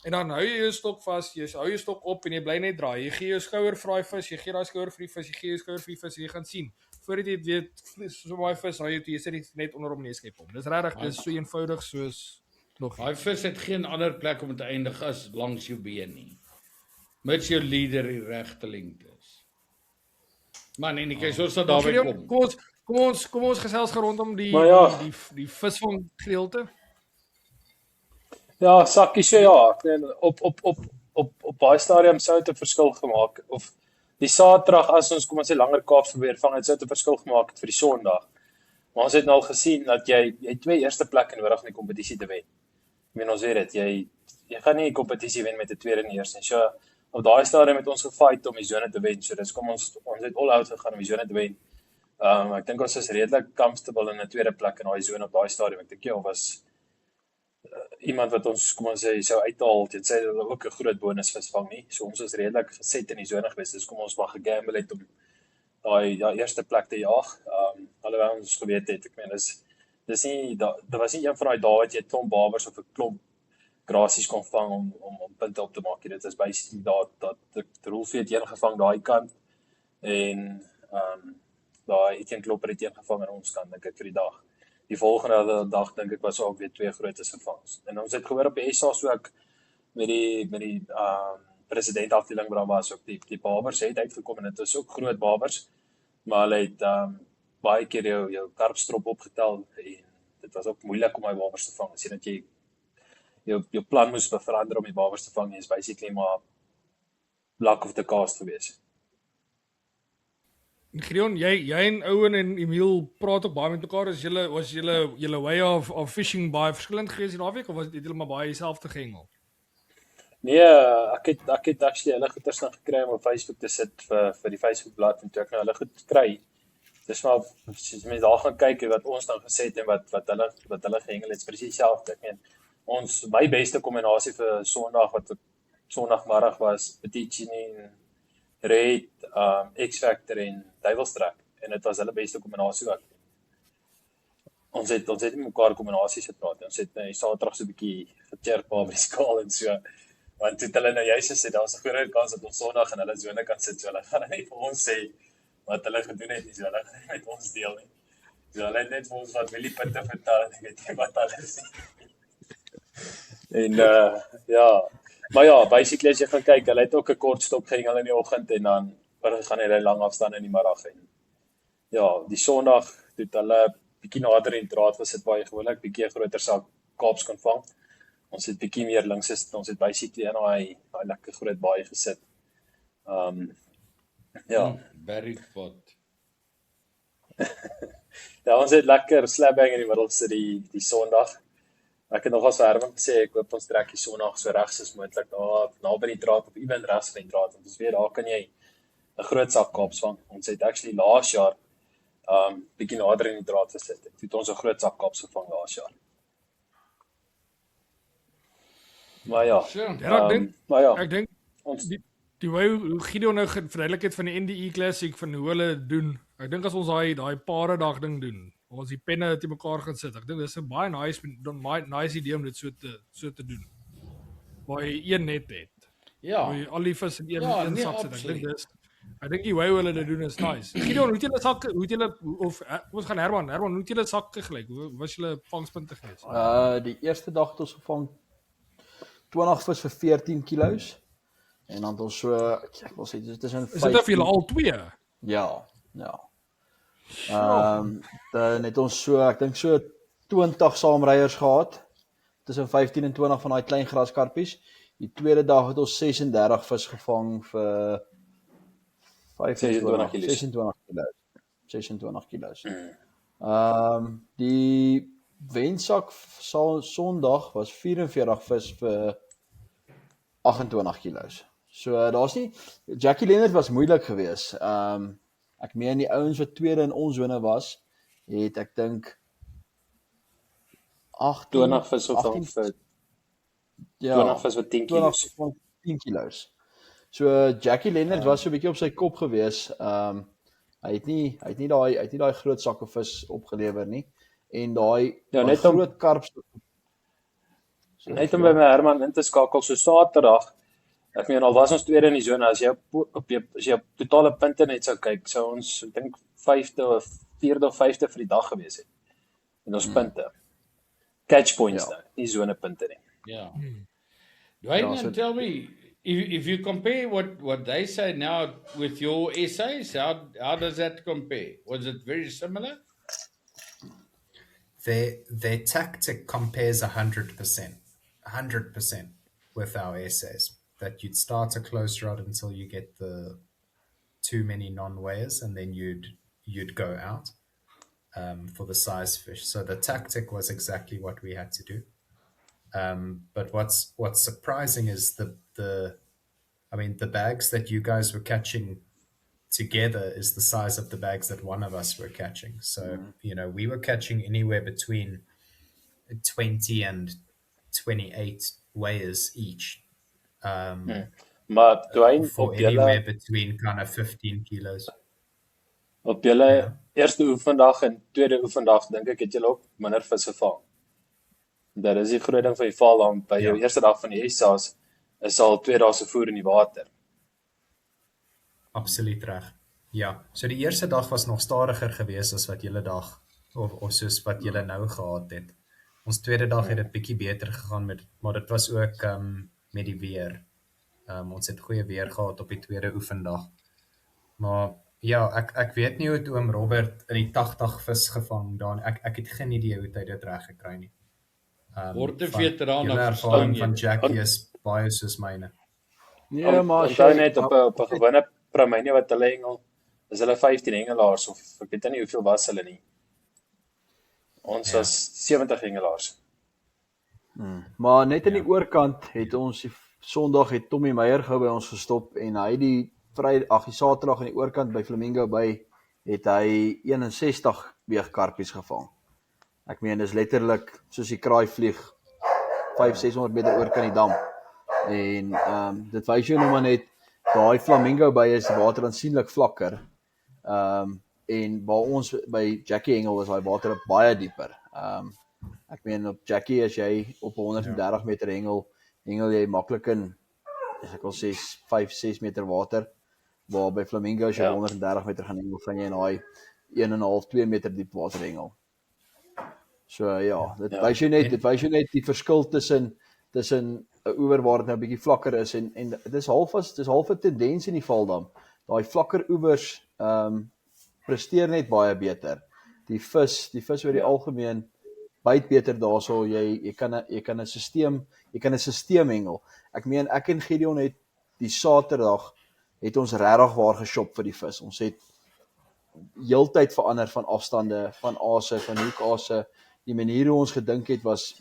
Speaker 1: En dan hou jy jou stok vas, jy hou jou stok op en jy bly net draai. Jy gee jou skouer vir daai vis, jy gee daai skouer vir die vis, jy gee jou skouer vir die vis en jy gaan sien. Voordat jy weet so baie vis raai jy sit net onder hom neeskep hom. Dis regtig, dis so eenvoudig soos nog.
Speaker 2: Daai vis het geen ander plek om te eindig as langs jou been nie. Mits jou leader die regte lengte is. Man, en ek sou daarby kom.
Speaker 1: Kom ons gesels rondom die visvang gedeelte.
Speaker 4: Ja, sakkie so ja, op baie stadium sou dit 'n verskil gemaak of die Saterdag as ons kom ons sê langer Kaaps probeer vang, het sou 'n verskil gemaak het vir die Sondag. Maar ons het nou al gesien dat jy 2 eerste plekke nodig om die kompetisie te wen. Ek meen ons weet dit, jy gaan nie die kompetisie wen met 'n tweede en eerste nie. So op daai stadium het ons gefight om die sone te wen. So dis kom ons het all out gegaan om die sone te wen. Ek dink ons is redelik comfortable in 'n tweede plek in daai sone op daai stadium. Ek dink jy was iemand wat ons kom ons sê sou uithaal en sê hulle ook 'n groot bonus visvang nie. So ons is redelik geset in die sone gewees. Dis kom ons maar gegamble het om daai eerste plek te jaag. Alhoewel ons geweet het, ek meen dis nie daar was nie een van daai dae wat jy 'n klomp barbers of 'n klomp grasies kon vang om punte op te maak. Dit is basically dat die Rolfie het een gevang daai kant en daai Etienne Klopper het een gevang aan ons kant dink ek vir die dag. Die volgende dag dink ek was ook weer 2 grootes gevangs. En ons het gehoor op die SA so ek met die president afdeling waar was ook die barbers het uitgekom en dit is ook groot barbers, maar hulle het baie keer jou karpstrop opgetel en dit was ook moeilik om daai barbers te vang. As jy dat jy jou plan moes verander om die barbers te vang, is basically maar luck of the cast gewees.
Speaker 1: Gideon, jy en Owen en Emil praat ook baie met mekaar. Was julle way of fishing baie verskillend geweest die naweek of was dit julle maar baie dieselfde gehengel?
Speaker 4: Nee, ek het actually hulle goeders nog gekry om op Facebook te sit vir die Facebook bladsy en toe ek nou hulle goed kry. Dis maar as jy mense daar gaan kyk wat ons dan gesê het en wat hulle gehengel het, presies dieselfde. Ek meen my beste kombinasie vir Sondag wat Sondagmiddag was Petitini, Red, X-Factor en Duivelstrek en dit was hulle beste kombinasie ook. Ons het nie mekaar kombinasies gepraat. Ons het nou Saterdag so 'n bietjie gechirpa by die skaal en so. Want toe het hulle nou juist gesê daar's 'n groot kans dat ons Sondag in hulle sone kan sit. So hulle gaan net vir ons sê wat hulle gedoen het, nie so hulle gaan met ons deel nie. So hulle het net vir ons wat mieliepunte vertel en ek weet nie wat alles nie. En ja, maar ja, basically as jy gaan kyk, hulle het ook 'n kort stop gehengel in die oggend en dan gaan hulle lang afstand in die middag en ja, die Sondag het hulle bietjie nader in draad gesit baie gewoonlik, bietjie groter sak Kaaps kon vang. Ons het bietjie meer links gesit, ons het basically in daai lekker groot baai gesit. Ja,
Speaker 2: Very pot.
Speaker 4: ja, ons het lekker slapbang in die middel gesit die Sondag. Ek het nogals vir Herman gesê ek hoop ons trek die Sondag so regs as moontlik naby die draad of ewen regs van die draad want ons weet daar kan jy 'n groot sak Kaaps vang. Ons het actually laas jaar bietjie nader in die draad gesit. Toe het ons 'n groot sak Kaaps gevang laas jaar. Maar ja, maar ja,
Speaker 1: Ek dink
Speaker 4: ons
Speaker 1: die way hoe Gideon nou verduidelik het van die NDE Classic van hoe hulle dit doen. Ek dink as ons daai pare dag ding doen, ons die penne te mekaar gaan sit. Ek dink dis 'n baie nice idee om dit so te doen. Waar jy een net het.
Speaker 2: Ja.
Speaker 1: Waar jy al die vis in een
Speaker 2: nee,
Speaker 1: sak sit.
Speaker 2: absoluut.
Speaker 1: Ek dink die way hoe hulle dit doen is nice. Gideon, hoe het julle sakke, ons gaan Herman, hoe het julle sakke gelyk? Hoe was julle vangspunte geweest?
Speaker 5: Die eerste dag het ons gevang 20 vis vir 14 kilos. En dan het ons so, ek wil sê, tussen 5...
Speaker 1: Is dit vir julle al 2?
Speaker 5: Ja. Dan het ons so, ek dink so 20 saamryers gehad. Tussen 15 en 20 van daai klein graskarpies. Die tweede dag het ons 36 vis gevang vir 26 kilos. Die wensak Sondag was 44 vis vir 28 kilos. So daar's nie Jackie Leonard was moeilik geweest. Ek meen die ouens wat tweede in ons sone was, het ek dink
Speaker 4: 20 vis of 20 vis wat 10 kilos.
Speaker 5: 10 kilos. So Jackie Leonard was so 'n bietjie op sy kop geweest. Hy het nie daai groot sakke vis opgelewer nie. En daai groot karps
Speaker 4: net om by my Herman in te skakel so Saterdag. Ek meen al was ons tweede in die sone, as jy op totale punte net sou kyk, sou ons ek dink 5de of 4de of 5de vir die dag gewees het. En ons punte. Catch points nou, nie sone punte nie.
Speaker 2: Yeah. Dwayne, tell me, if you compare what they say now with your essays, how does that compare? Was it very similar?
Speaker 3: Their tactic compares 100% with our essays. That you'd start a close rod until you get the too many non-weighers, and then you'd go out for the size fish. So the tactic was exactly what we had to do. But what's surprising is the bags that you guys were catching together is the size of the bags that one of us were catching. So, we were catching anywhere between 20 and 28 weighers each.
Speaker 4: Maar Dwayne,
Speaker 3: For anywhere between kind of 15 kilos.
Speaker 4: op julle
Speaker 3: Ja.
Speaker 4: eerste oefendag en tweede oefendag, dink ek, het julle ook minder vis gevang. Dat is die groot ding van die val dan by jou eerste dag van die SA's is al 2 dae se voer in die water.
Speaker 3: Absoluut reg. Ja, so die eerste dag was nog stadiger geweest as wat julle dag of soos wat julle nou gehad het. Ons tweede dag het dit bietjie beter gegaan maar dit was ook met die weer. Ons het goeie weer gehad op die tweede oefendag. Maar ja, ek weet nie hoe het oom Robert in die 80 vis gevang daan. Ek het geen idee hoe hy dit reg gekry nie.
Speaker 2: Word 'n veteraan
Speaker 3: Julle
Speaker 2: of
Speaker 3: ervaring
Speaker 2: verstaan
Speaker 3: van
Speaker 2: jy?
Speaker 3: Jackie is baie soos myne.
Speaker 5: Nee, maar as
Speaker 4: Onthou
Speaker 5: jy
Speaker 4: net op 'n gewone Promenie wat hulle hengel, is hulle 15 hengelaars of ek weet nie hoeveel was hulle nie. Ons was 70 hengelaars.
Speaker 5: Maar net aan die oorkant het ons die Sondag het Tommy Meyer gou by ons gestop en hy die Saterdag aan die oorkant by Flamingo Bay het hy 61 weegkarpies gevang. Ek meen dis letterlik soos die kraai vlieg 500-600 meter oor kan die dam. En dit wys jou nou maar net daai Flamingo Bay is die water aansienlik vlakker. En waar ons by Jackie hengel is daai water baie dieper. Ek meen op Jackie as jy op 130 meter hengel jy maklik in, as ek wil sê 5-6 meter water, waar by Flamingo as jy 130 meter gaan hengel, gaan jy in daai 1,5-2 meter diep water hengel. So dit wys jou net die verskil tussen 'n oewer waar dit nou 'n bietjie vlakker is en dit is half 'n tendens in die Valdam. Daai vlakker oewers presteer net baie beter. Die vis oor die algemeen byt beter daarso. Jy kan 'n stelsel hengel. Ek meen ek en Gideon het die Saterdag het ons regtig waar geshop vir die vis. Ons het heeltyd verander van afstande, van aase, van hoekase. Die manier hoe ons gedink het was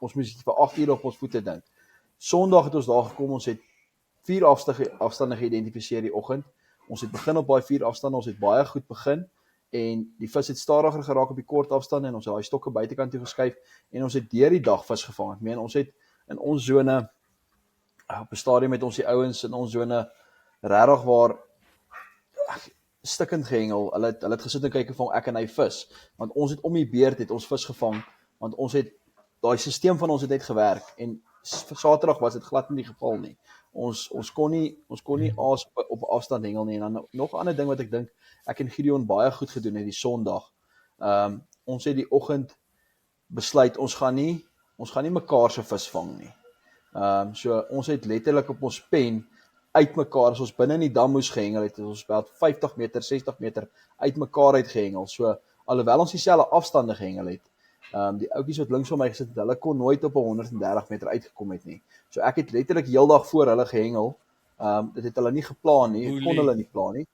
Speaker 5: ons moes vir 8 ure op ons voete dink. Sondag het ons daar gekom, ons het 4 afstande geïdentifiseer die oggend. Ons het begin op daai 4 afstande, ons het baie goed begin en die vis het stadiger geraak op die kort afstande en ons het daai stokke buitekant toe geskuif en ons het deur die dag vis gevang. Ek meen ons het in ons sone op 'n stadium met ons die ouens in ons sone regtig waar stikkend gehengel. Hulle het gesit en kyk of ek en hy vis, want ons het om die beurt het ons vis gevang, want ons het daai stelsel van ons het net gewerk en Saterdag was dit glad nie die geval nie. Ons kon nie aas op afstand hengel nie. En dan nog 'n ander ding wat ek dink ek en Gideon baie goed gedoen het die Sondag. Ons het die oggend besluit ons gaan nie mekaar se vis vang nie. So ons het letterlik op ons pen uitmekaar as ons binne in die dam moes gehengel het ons wel 50 meter, 60 meter uitmekaar uit gehengel. So alhoewel ons dieselfde afstande gehengel het, die ouetjies wat links van my gesit het, hulle kon nooit op 130 meter uitgekom het nie. So ek het letterlik heeldag voor hulle gehengel. Dit het hulle nie geplan nie, kon hulle nie plan nie.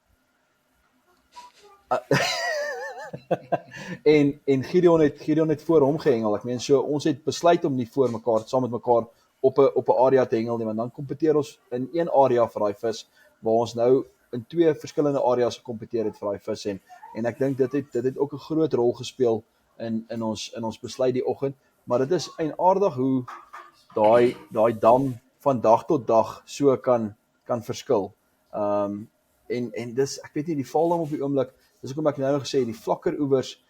Speaker 5: en Gideon het voor hom gehengel. Ek meen so ons het besluit om nie voor mekaar saam met mekaar op 'n area te hengel nie, want dan kompeteer ons in een area vir daai vis waar ons nou in 2 verskillende areas gekompeteer het vir daai vis en ek dink dit het ook 'n groot rol gespeel in ons besluit die oggend, maar dit is eienaardig hoe daai dam van dag tot dag so kan verskil. En dis ek weet nie die Valdam op die oomblik, dis hoekom ek nou gesê die vlakker oewers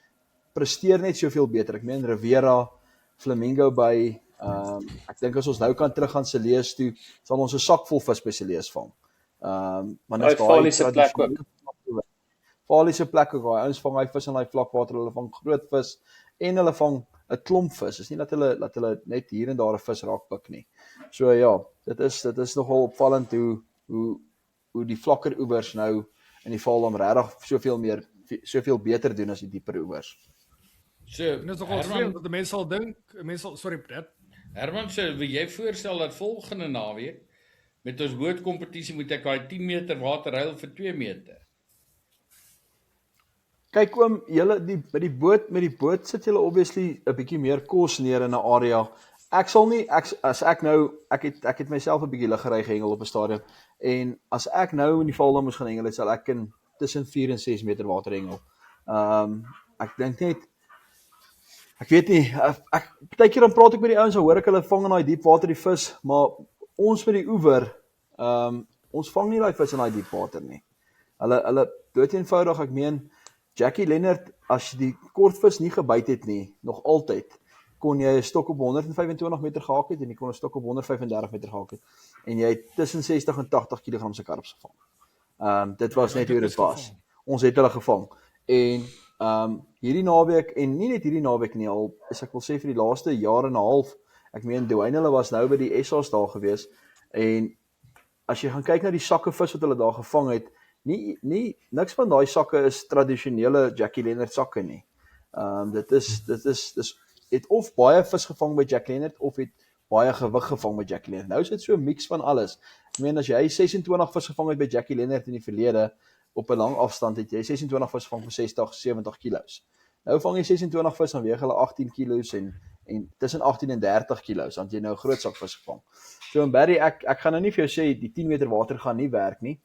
Speaker 5: presteer net soveel beter. Ek meen Riviera, Flamingo Bay, ek dink as ons nou kan terug gaan Celeus toe, sal ons 'n sak vol vis by Celeus vang. Want as
Speaker 4: Valie se plek ook.
Speaker 5: Valie se plek ook, ouens vang hy vis in daai vlakwater, hulle vang groot vis en hulle vang 'n klomp vis. Dis nie dat hulle net hier en daar 'n vis raak pik nie. So ja, dit is nogal opvallend hoe die vlakker oewers nou in die Valdam regtig soveel beter doen as die dieper oewers.
Speaker 2: So,
Speaker 1: En dit is nogal vreemd dat mense sal dink, sorry Brett.
Speaker 2: Herman, wil jy voorstel dat volgende naweek met ons bootkompetisie moet ek daai 10 meter water ruil vir 2 meter?
Speaker 5: Kyk oom, julle met die boot sit julle obviously 'n bietjie meer kos neer in 'n area. Ek sal nie ek het myself 'n bietjie luggery gehengel op 'n stadium en as ek nou in die Valdam moes gaan hengel, sal ek in tussen 4 en 6 meter water hengel. Ek dink net ek weet nie, ek partykeer dan praat ek met die ouens, dan hoor ek hulle vang in daai diep water die vis, maar ons by die oewer, ons vang nie daai vis in daai diep water nie. Hulle dood eenvoudig, ek meen Jackie Leonard, as die kortvis nie gebyt het nie, nog altyd, kon jy 'n stok op 125 meter gehak het en jy kon 'n stok op 135 meter gehak het en jy het tussen 60 en 80 kg se karps gevang. Dit was net hoe dit was. Ons het hulle gevang. En hierdie naweek, en nie net hierdie naweek nie, al is ek wil sê vir die laaste jaar en 'n half, ek meen Dwayne hulle was nou by die SA's daar gewees en as jy gaan kyk na die sakke vis wat hulle daar gevang het, niks van daai sakke is tradisionele Jackie Leonard sakke nie. Dit is het of baie vis gevang by Jackie Leonard of het baie gewig gevang by Jackie Leonard. Nou is dit so 'n mix van alles. Ek meen as jy 26 vis gevang het by Jackie Leonard in die verlede op 'n lang afstand, het jy 26 vis gevang vir 60, 70 kilos. Nou vang jy 26 vis en weeg hulle 18 kilos en tussen 18 en 30 kilos, want jy nou 'n groot sak vis gevang. So in Barry, ek gaan nou nie vir jou sê die 10 meter water gaan nie werk nie.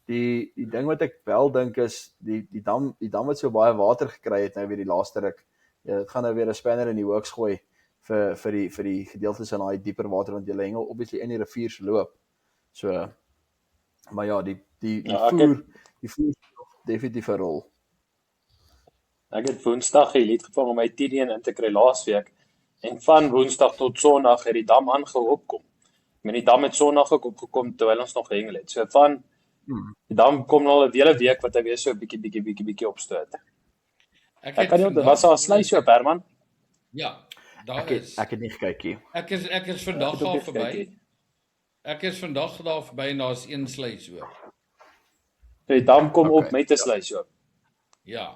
Speaker 5: Die ding wat ek wel dink is die dam wat so baie water gekry het nou weer die laaste ruk. Ja, dit gaan nou weer 'n spanner in die works gooi vir die gedeeltes in daai dieper water want jy hengel obviously in die rivier se loop. So maar ja, die voer speel definitief 'n rol.
Speaker 4: Ek het Woensdag 'n lied gevang om my 10 in te kry laasweek en van Woensdag tot Sondag het die dam aangehou opkom. Met die dam het Sondag ook opgekom terwyl ons nog gehengel het. So van die dam kom al 'n hele week wat hy weer so 'n bietjie opstoot. Ek kan nie, was daar 'n sluis op Herman?
Speaker 2: Ja, daar is.
Speaker 5: Ek het nie gekyk nie.
Speaker 2: Ek is vandag daar verby. Ek is vandag daar verby en daar's een sluis oop.
Speaker 4: Die dam kom op met 'n sluis oop.
Speaker 2: Ja.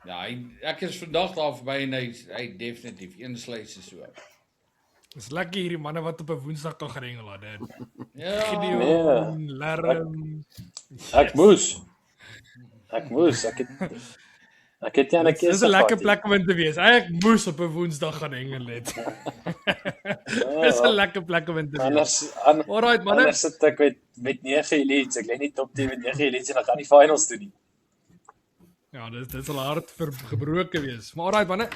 Speaker 2: Ja, ek is vandag daar verby en hy definitief een sluis is oop.
Speaker 1: Dis lekker hierdie manne wat op 'n Woensdag kan hengel het.
Speaker 2: Ja.
Speaker 1: Gideon, Larm.
Speaker 4: Ek moes. Ek het nie 'n keuse.
Speaker 1: Dis 'n lekker plek om in te wees. Ek moes op 'n Woensdag gaan hengel het. Dis 'n lekker plek om in te wees. Alright manne.
Speaker 4: Anders sit ek met 9 elites. Ek lê nie top 10 met 9 elites en dan gaan die finals toe nie.
Speaker 1: Ja, dit sal hard gebroke wees. Maar alright manne.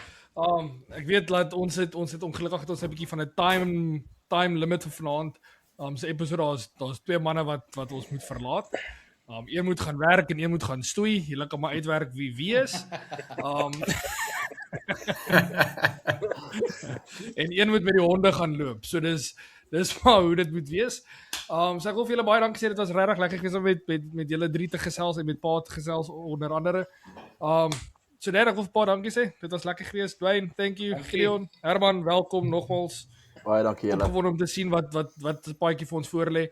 Speaker 1: Ek weet dat ons het ongelukkig het ons 'n bietjie van 'n time limit vir vanaand. Se episode daar's 2 manne wat ons moet verlaat. Een moet gaan werk en een moet gaan stoei. Julle kan maar uitwerk wie is. En een moet met die honde gaan loop. So dis maar hoe dit moet wees. So ek wil vir julle baie dankie sê, dit was regtig lekker gewees om met julle 3 te gesels en met Pa te gesels onder andere. So net ek wil vir Pa dankie sê. Dit was lekker gewees. Dwayne, thank you. Gideon, Herman, welkom nogmaals.
Speaker 5: Baie dankie julle.
Speaker 1: Opgewonde om te sien wat 'n paadjie vir ons voorlê.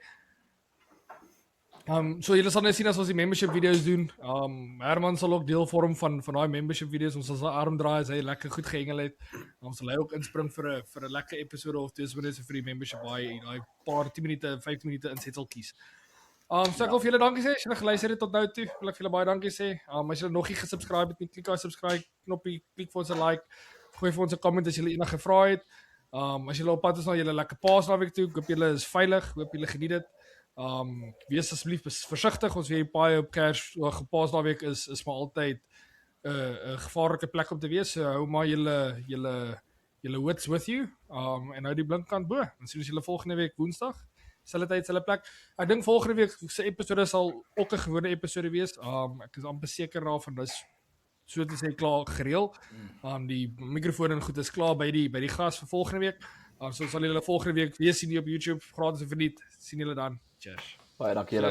Speaker 1: So julle sal nou sien as ons die membership video's doen. Herman sal ook deel vorm van daai membership video's. Ons sal sy arm draai as hy lekker goed gehengel het. Ons sal hy ook inspring vir 'n lekker episode of 2 minute vir die membership baie daai paar 10 minute, 15 minute insetseltjies. So ek wil vir julle dankie sê as julle geluister het tot nou toe. Wil ek vir julle baie dankie sê. As julle nog nie gesubscribe het nie, klik daai subscribe knoppie, klik vir ons 'n like, gooi vir ons 'n comment as julle enige vrae het. As julle op pad is na julle lekker Paasnaweek toe, hoop julle is veilig, hoop julle geniet dit. Wees asseblief versigtig, ons weet baie op Paasnaweek is maar altyd 'n gevaarlike plek om te wees. So hou maar julle wits with you. En hou die blinkkant bo. Dan sien ons julle volgende week Woensdag. Selfde tyd, selfde plek. Ek dink volgende week se episode sal ook 'n gewone episode wees. Ek is amper seker daarvan dis so te sê klaar gereël. Die mikrofoon en goed is klaar by die gas vir volgende week. So sal julle volgende week weer sien op YouTube, gratis of verniet. Sien julle dan. Cheers.
Speaker 5: Baie dankie julle.